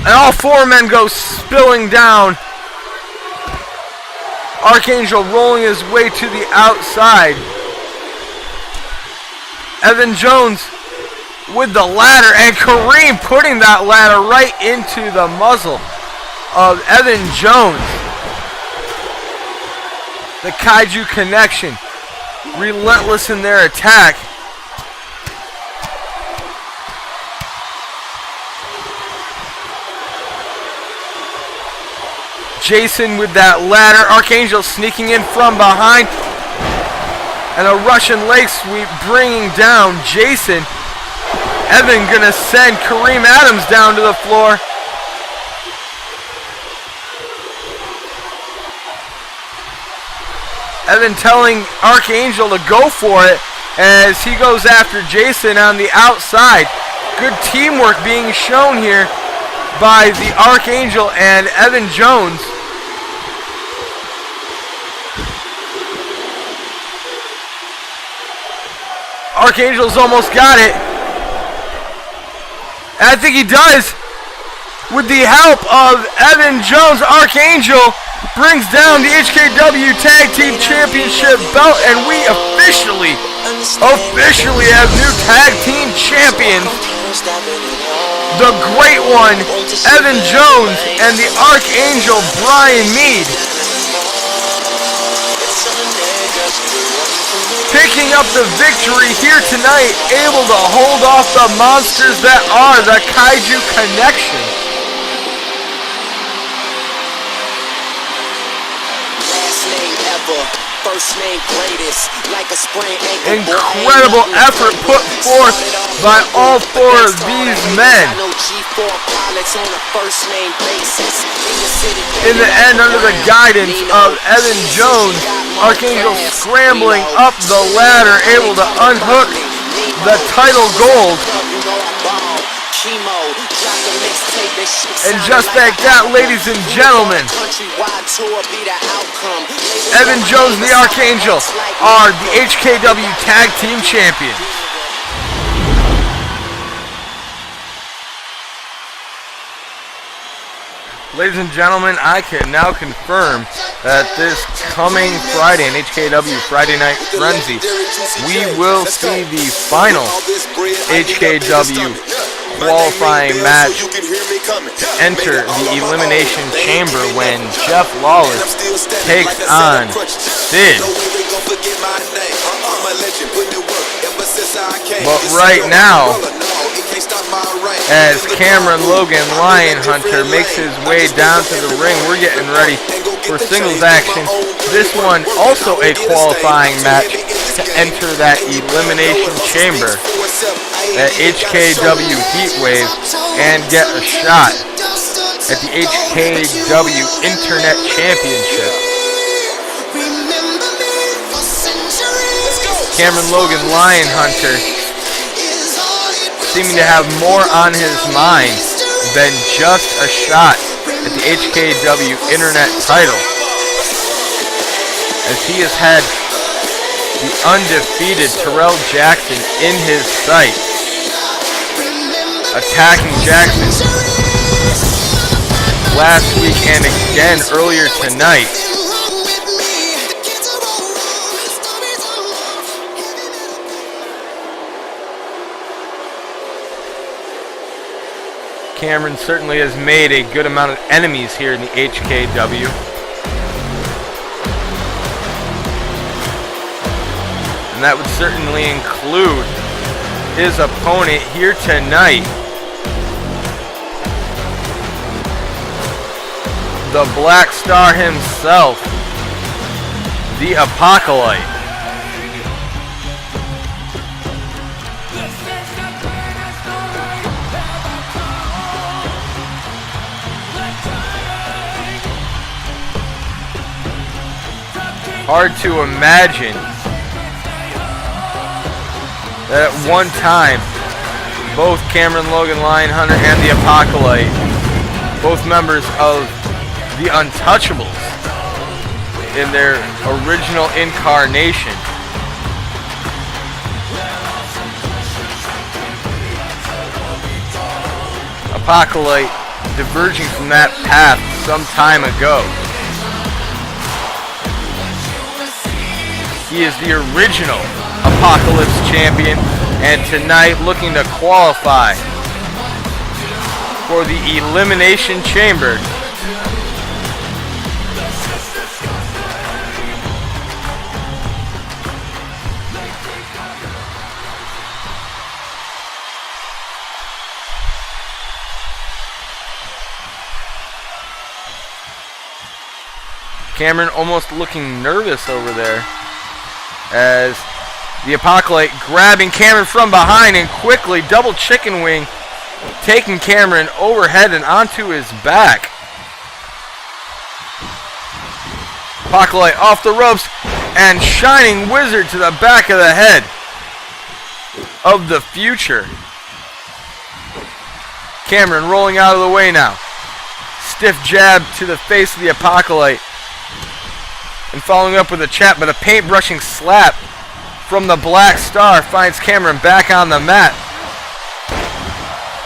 And all four men go spilling down. Archangel rolling his way to the outside. Evan Jones with the ladder, and Kareem putting that ladder right into the muzzle of Evan Jones. The Kaiju Connection, relentless in their attack. Jason with that ladder. Archangel sneaking in from behind. And a Russian leg sweep bringing down Jason. Evan gonna send Kareem Adams down to the floor. Evan telling Archangel to go for it as he goes after Jason on the outside. Good teamwork being shown here by the Archangel and Evan Jones. Archangel's almost got it. And I think he does. With the help of Evan Jones, Archangel brings down the HKW Tag Team Championship belt, and we officially have new tag team champions. The Great One, Evan Jones, and the Archangel, Brian Mead. Picking up the victory here tonight, able to hold off the monsters that are the Kaiju Connection. Incredible effort put forth by all four of these men. In the end, under the guidance of Evan Jones, Archangel scrambling up the ladder, able to unhook the title gold. And just like that, ladies and gentlemen, Evan Jones and the Archangel are the HKW Tag Team Champions. Ladies and gentlemen, I can now confirm that this coming Friday in HKW Friday Night Frenzy, we will see the final HKW qualifying match to enter the Elimination Chamber when Jeff Lawless takes on Sid. But right now, as Cameron Logan Lionhunter makes his way down to the ring, we're getting ready for singles action. This one also a qualifying match to enter that Elimination Chamber at HKW Heatwave and get a shot at the HKW Internet Championship. Cameron Logan Lionhunter seeming to have more on his mind than just a shot at the HKW Internet title, as he has had the undefeated Terrell Jackson in his sight. attacking Jackson last week and again earlier tonight. Cameron certainly has made a good amount of enemies here in the HKW. And that would certainly include his opponent here tonight, the Black Star himself, the Apocalypse. Hard to imagine that at one time, both Cameron Logan Lionhunter and the Apocalypse, both members of the Untouchables in their original incarnation, Apocalypse diverging from that path some time ago. He is the original Apocalypse champion, and tonight looking to qualify for the Elimination Chamber. Cameron almost looking nervous over there, as the Apocalypse grabbing Cameron from behind and quickly double chicken wing, taking Cameron overhead and onto his back. Apocalypse off the ropes and Shining Wizard to the back of the head of the Future. Cameron rolling out of the way now. Stiff jab to the face of the Apocalypse. And following up with a chap, but a paintbrushing slap from the Black Star finds Cameron back on the mat.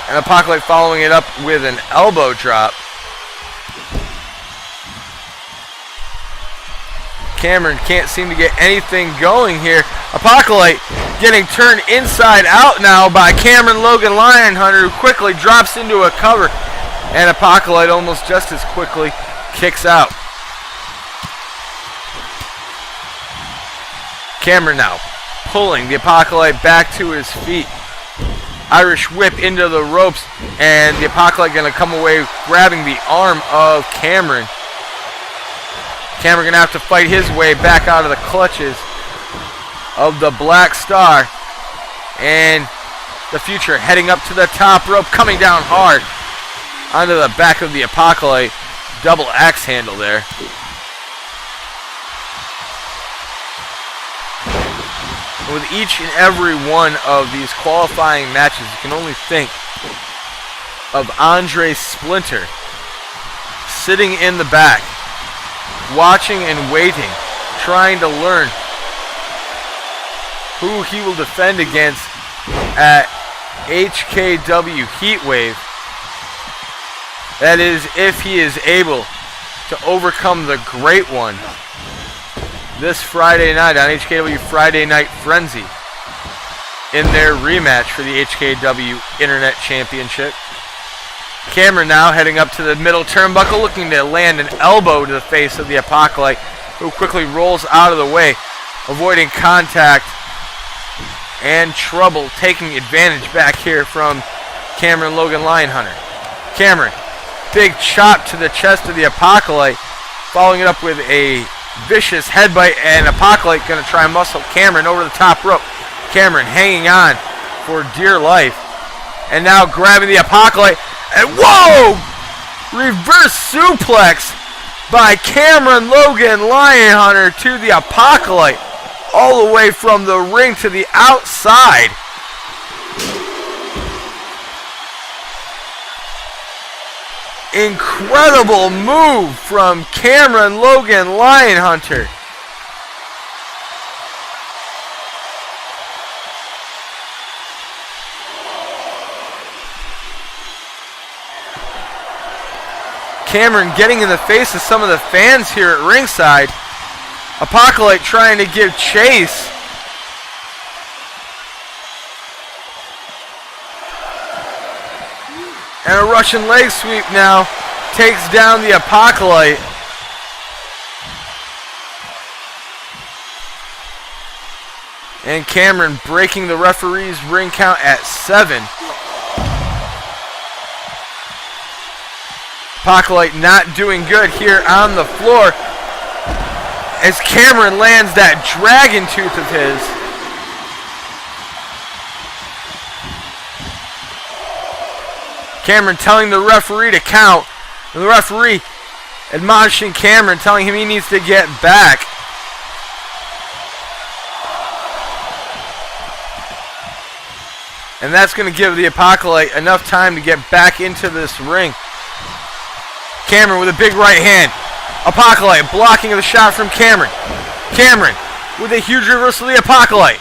And Apocalypse following it up with an elbow drop. Cameron can't seem to get anything going here. Apocalypse getting turned inside out now by Cameron Logan Lionhunter, who quickly drops into a cover. And Apocalypse almost just as quickly kicks out. Cameron now pulling the Apocalypse back to his feet. Irish whip into the ropes, and the Apocalypse going to come away grabbing the arm of Cameron. Cameron going to have to fight his way back out of the clutches of the Black Star. And the Future heading up to the top rope, coming down hard onto the back of the Apocalypse. Double axe handle there. With each and every one of these qualifying matches, you can only think of Andre Splinter sitting in the back, watching and waiting, trying to learn who he will defend against at HKW Heatwave. That is, if he is able to overcome the Great One this Friday night on HKW Friday Night Frenzy in their rematch for the HKW Internet Championship. Cameron now heading up to the middle turnbuckle, looking to land an elbow to the face of the Apocalypse, who quickly rolls out of the way, avoiding contact and trouble, taking advantage back here from Cameron Logan Lionhunter. Cameron, big chop to the chest of the Apocalypse, following it up with a vicious headbutt, and Apocalypse going to try and muscle Cameron over the top rope. Cameron hanging on for dear life, and now grabbing the Apocalypse, and whoa! Reverse suplex by Cameron Logan Lionhunter to the Apocalypse, all the way from the ring to the outside. Incredible move from Cameron Logan Lionhunter. Cameron getting in the face of some of the fans here at ringside. Apocalypse trying to give chase. And a Russian leg sweep now takes down the Apocalypse. And Cameron breaking the referee's ring count at 7. Apocalypse not doing good here on the floor as Cameron lands that dragon tooth of his. Cameron telling the referee to count. And the referee admonishing Cameron, telling him he needs to get back. And that's going to give the Apocalypse enough time to get back into this ring. Cameron with a big right hand. Apocalypse blocking the shot from Cameron. Cameron with a huge reversal of the Apocalypse.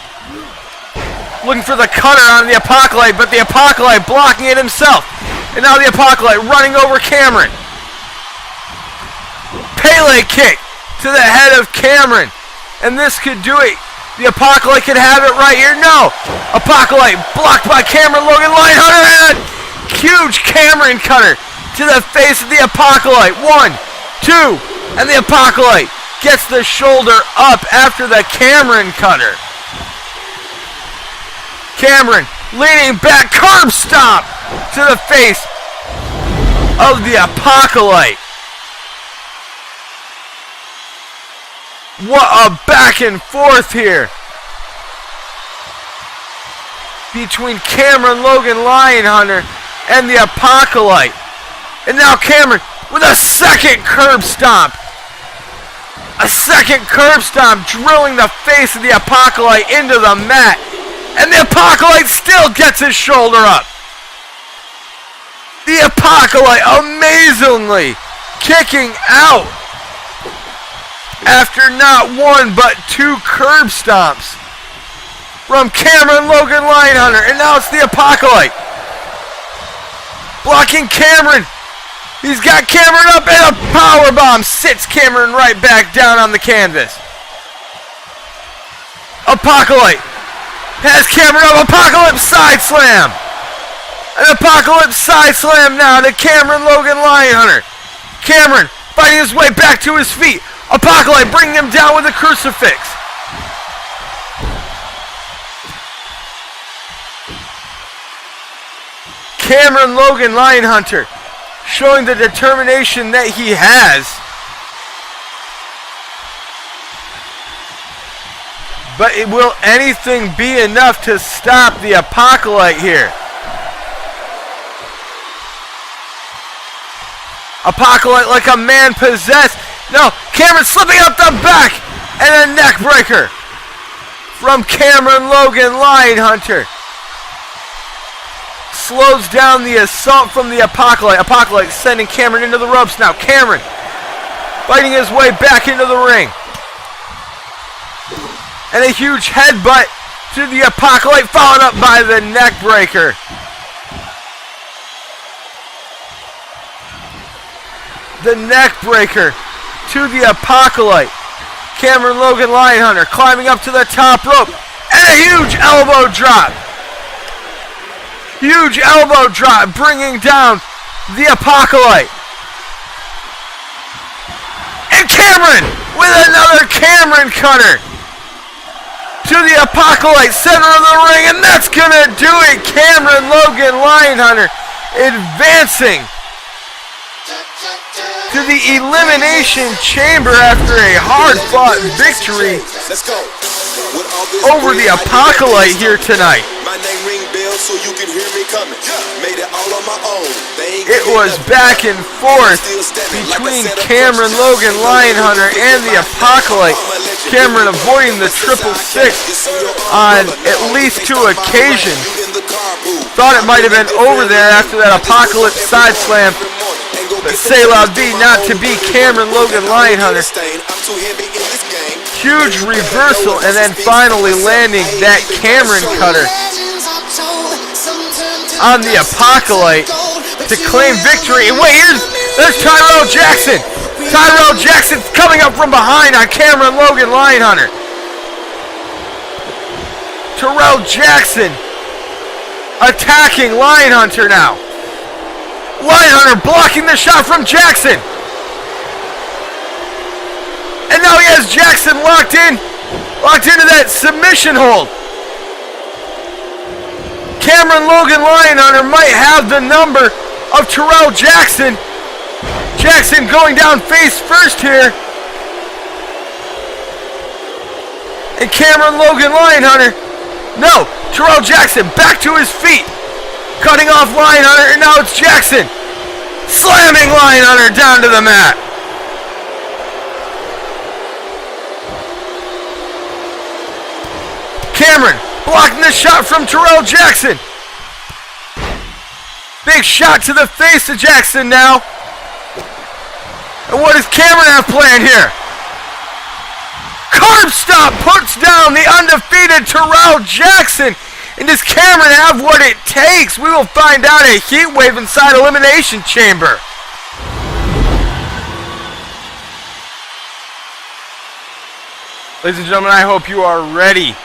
Looking for the cutter on the Apocalypse, but the Apocalypse blocking it himself. And now the Apocalypse running over Cameron. Pele kick to the head of Cameron. And this could do it. The Apocalypse could have it right here. No! Apocalypse blocked by Cameron. Logan Lionhunter and a huge Cameron cutter to the face of the Apocalypse. 1, 2, and the Apocalypse gets the shoulder up after the Cameron cutter. Cameron leaning back, curb stomp to the face of the Apocalypse. What a back and forth here between Cameron Logan Lionhunter and the Apocalypse. And now Cameron with a second curb stomp. A second curb stomp drilling the face of the Apocalypse into the mat. And the Apocalypse still gets his shoulder up. The Apocalypse amazingly kicking out after not one but 2 curb stomps from Cameron Logan Lionhunter. And now it's the Apocalypse blocking Cameron. He's got Cameron up and a powerbomb sits Cameron right back down on the canvas. Apocalypse has Cameron up. Apocalypse side slam. An Apocalypse side slam now to Cameron Logan Lionhunter. Cameron fighting his way back to his feet. Apocalypse bringing him down with a crucifix. Cameron Logan Lionhunter showing the determination that he has. But will anything be enough to stop the Apocalypse here? Apocalypse like a man possessed. No, Cameron slipping up the back and a neck breaker from Cameron Logan Lionhunter. Slows down the assault from the Apocalypse. Apocalypse sending Cameron into the ropes now. Cameron fighting his way back into the ring. And a huge headbutt to the Apocalypse, followed up by the neck breaker. The neck breaker to the Apocalypse. Cameron Logan Lionhunter climbing up to the top rope. And a huge elbow drop. Huge elbow drop bringing down the Apocalypse. And Cameron with another Cameron cutter to the Apocalypse, center of the ring, and that's gonna do it. Cameron Logan Lionhunter advancing to the Elimination Chamber after a hard-fought victory over the Apocalypse here tonight. It was back and forth between Cameron Logan Lionhunter and the Apocalypse. Cameron avoiding the 666 on at least 2 occasions. Thought it might have been over there after that Apocalypse side slam. But c'est la vie not to be Cameron Logan Lionhunter. Huge reversal and then finally landing that Cameron cutter on the Apocalypse to claim victory. And wait, here's There's Tyrell Jackson. Tyrell Jackson's coming up from behind on Cameron Logan Lionhunter. Tyrell Jackson attacking Lionhunter now. Lionhunter blocking the shot from Jackson. And now he has Jackson locked into that submission hold. Cameron Logan Lionhunter might have the number of Tyrell Jackson. Jackson going down face first here. And Cameron Logan Lionhunter. No, Tyrell Jackson back to his feet. Cutting off Lionhunter, and now it's Jackson. Slamming Lionhunter down to the mat. Cameron blocking the shot from Tyrell Jackson. Big shot to the face of Jackson now. And what does Cameron have planned here? Carb stop puts down the undefeated Tyrell Jackson. And does Cameron have what it takes? We will find out at Heatwave inside Elimination Chamber. Ladies and gentlemen, I hope you are ready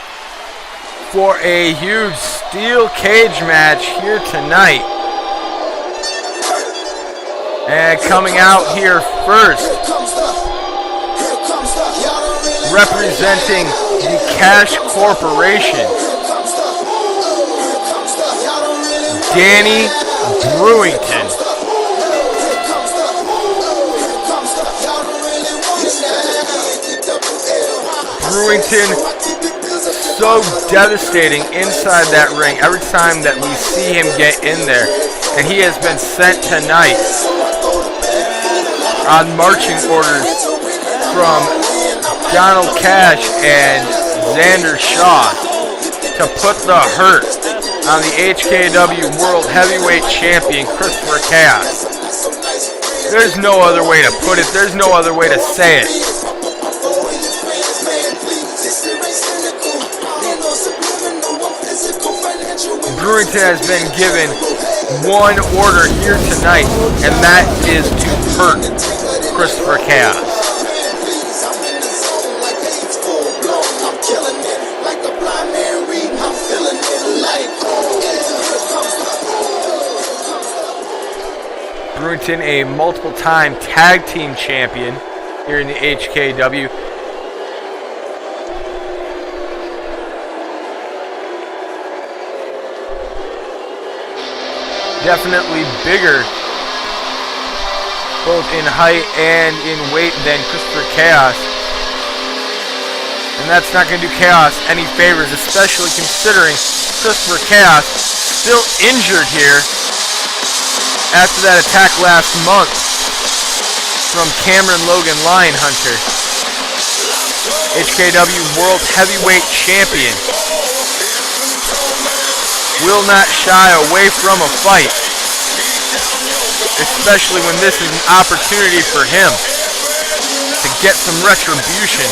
for a huge steel cage match here tonight. And coming out here first, representing the Cash Corporation, Danny Brewington. Brewington, so devastating inside that ring every time that we see him get in there. And he has been sent tonight on marching orders from Donald Cash and Xander Shaw to put the hurt on the HKW World Heavyweight Champion, Christopher Chaos. There's no other way to put it. There's no other way to say it. Brewington has been given one order here tonight, and that is to hurt Christopher Chaos. Brewington, a multiple-time tag team champion here in the HKW. Definitely bigger, both in height and in weight, than Christopher Chaos. And that's not going to do Chaos any favors, especially considering Christopher Chaos still injured here after that attack last month from Cameron Logan Lionhunter, HKW World Heavyweight Champion. Will not shy away from a fight, especially when this is an opportunity for him to get some retribution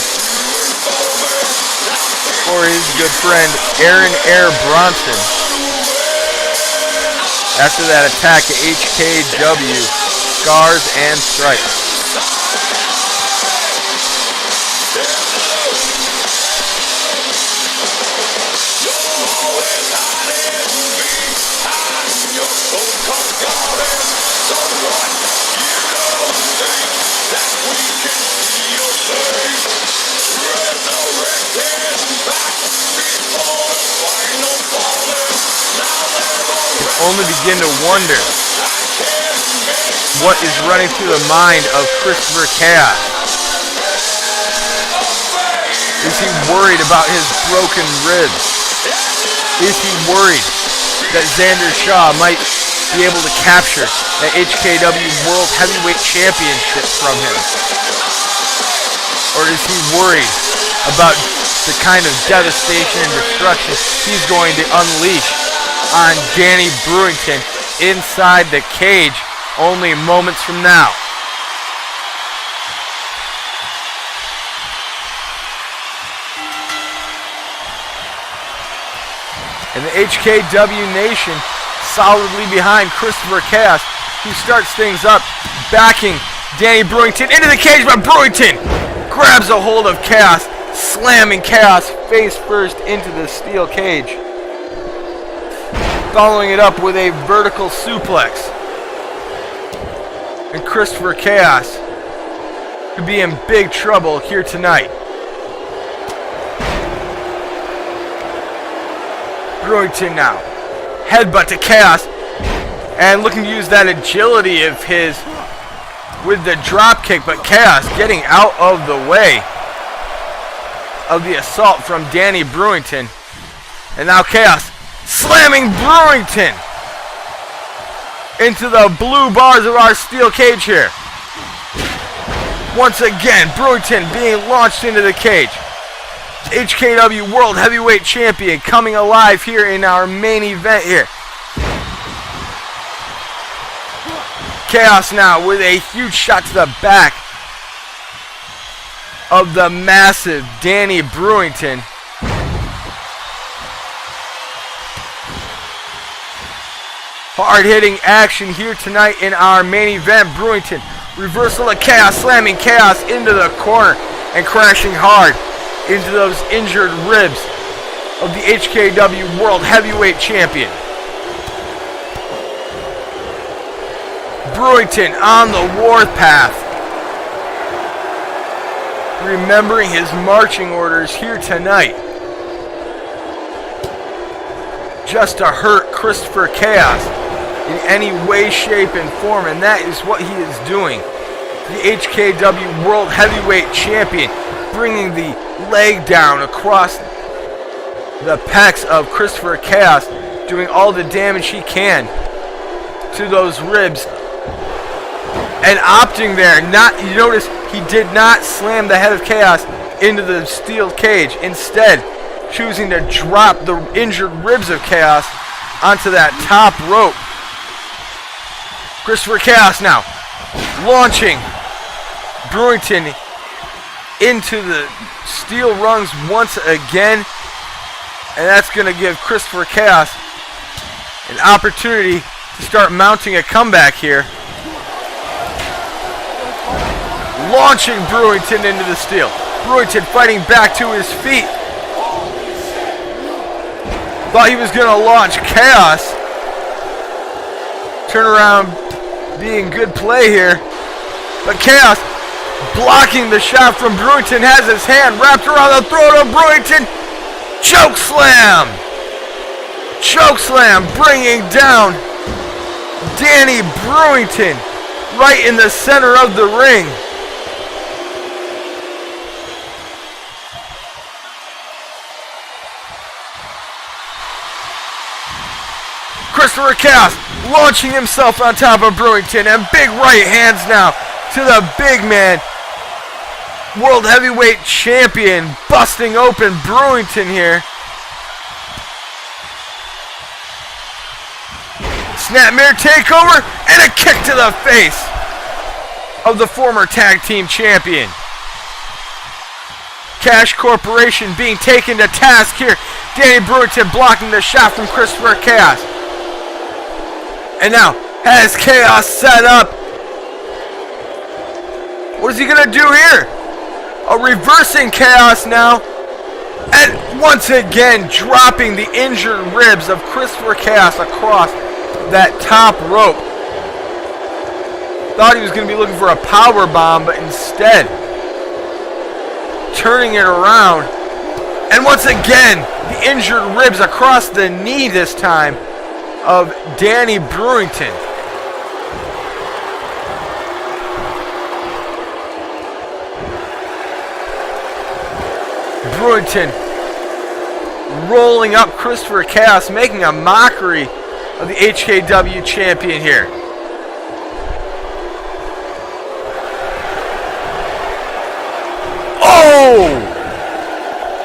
for his good friend Aaron Air Bronson after that attack at HKW Scars and Stripes. Only begin to wonder what is running through the mind of Christopher Chaos. Is he worried about his broken ribs? Is he worried that Xander Shaw might be able to capture the HKW World Heavyweight Championship from him? Or is he worried about the kind of devastation and destruction he's going to unleash on Danny Brewington inside the cage only moments from now? And the HKW Nation solidly behind Christopher Chaos, who starts things up backing Danny Brewington into the cage, but Brewington grabs a hold of Chaos, slamming Chaos face first into the steel cage. Following it up with a vertical suplex. And Christopher Chaos could be in big trouble here tonight. Brewington now. Headbutt to Chaos. And looking to use that agility of his with the drop kick, but Chaos getting out of the way of the assault from Danny Brewington. And now Chaos slamming Brewington into the blue bars of our steel cage here. Once again, Brewington being launched into the cage. HKW World Heavyweight Champion coming alive here in our main event here. Chaos now with a huge shot to the back of the massive Danny Brewington. Hard-hitting action here tonight in our main event. Brewington, reversal of Chaos, slamming Chaos into the corner and crashing hard into those injured ribs of the HKW World Heavyweight Champion. Brewington on the warpath, remembering his marching orders here tonight, just to hurt Christopher Chaos in any way, shape, and form, and that is what he is doing. The HKW World Heavyweight Champion, bringing the leg down across the pecs of Christopher Chaos, doing all the damage he can to those ribs. And opting there, you notice he did not slam the head of Chaos into the steel cage. Instead, choosing to drop the injured ribs of Chaos onto that top rope. Christopher Chaos now launching Brewington into the steel rungs once again. And that's going to give Christopher Chaos an opportunity to start mounting a comeback here. Launching Brewington into the steel. Brewington fighting back to his feet. Thought he was going to launch Chaos. Turn around being good play here. But Chaos blocking the shot from Brewington, has his hand wrapped around the throat of Brewington. Choke slam. Choke slam, bringing down Danny Brewington right in the center of the ring. Christopher Chaos launching himself on top of Brewington, and big right hands now to the big man, World Heavyweight Champion, busting open Brewington here. Snapmare takeover and a kick to the face of the former tag team champion. Cash Corporation being taken to task here. Danny Brewington blocking the shot from Christopher Chaos. And now has Chaos set up. What is he going to do here? A reversing Chaos now. And once again dropping the injured ribs of Christopher Chaos across that top rope. Thought he was going to be looking for a power bomb, but instead turning it around. And once again, the injured ribs across the knee this time of Danny Brewington. Brewington rolling up Christopher Chaos, making a mockery of the HKW champion here. Oh!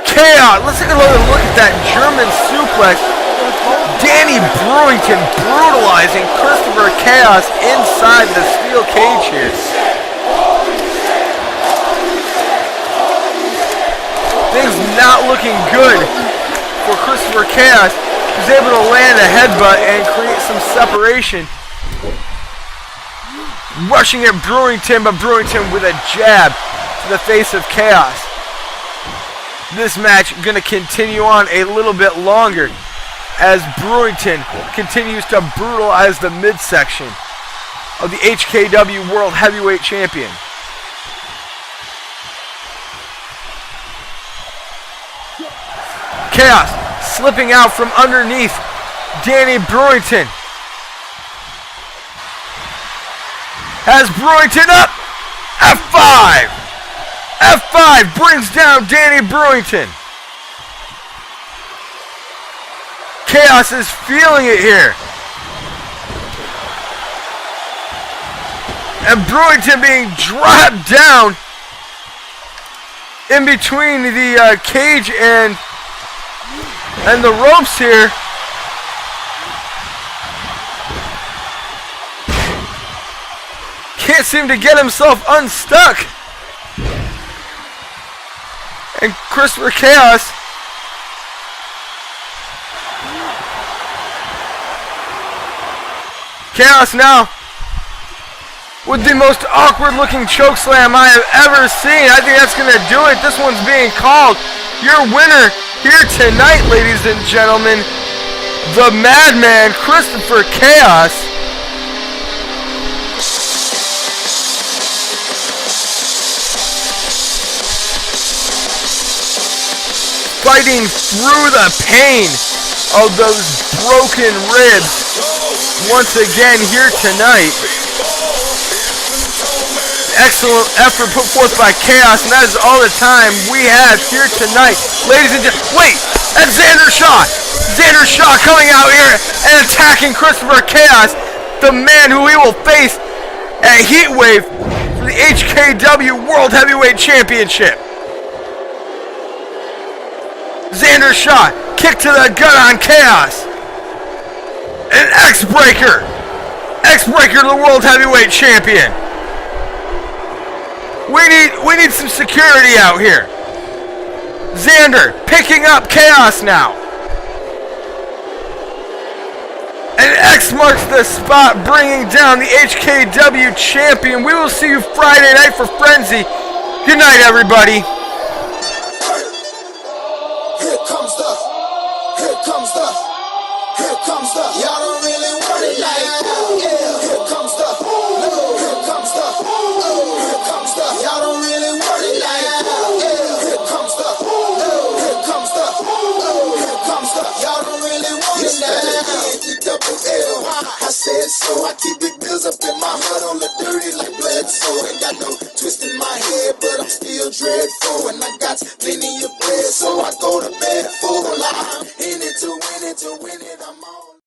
Chaos! Let's take a look at that German suplex. Danny Brewington brutalizing Christopher Chaos inside the steel cage here. Things not looking good for Christopher Chaos. He's able to land a headbutt and create some separation. rushing at Brewington, but Brewington with a jab to the face of Chaos. This match going to continue on a little bit longer as Brewington continues to brutalize the midsection of the HKW World Heavyweight Champion. Chaos slipping out from underneath Danny Brewington. Has Brewington up. F5. F5 brings down Danny Brewington. Chaos is feeling it here. And Brewington being dropped down in between the cage and the ropes here. Can't seem to get himself unstuck. And Christopher Chaos now with the most awkward looking chokeslam I have ever seen. I think that's going to do it. This one's being called. Your winner here tonight, ladies and gentlemen, the Madman, Christopher Chaos. Fighting through the pain of those broken ribs once again here tonight. Excellent effort put forth by Chaos, and that is all the time we have here tonight. Ladies and gentlemen, wait, that's Xander Shaw. Xander Shaw coming out here and attacking Christopher Chaos, the man who he will face at Heatwave for the HKW World Heavyweight Championship. Xander Shaw, kick to the gut on Chaos. An X-Breaker. X-Breaker to the World Heavyweight Champion. We need some security out here. Xander picking up Chaos now. And X marks the spot, bringing down the HKW champion. We will see you Friday night for Frenzy. Good night, everybody. Here comes the, y'all don't really want it like that. Yeah. Here comes the, y'all don't really want it like that. Yeah. Here comes the, y'all don't really want it like that. The double L, I said so. I keep big bills up in my heart on the dirty like blood. So ain't got no twist in my head, but I'm still dreadful. And I got plenty of bread, so I go to bed.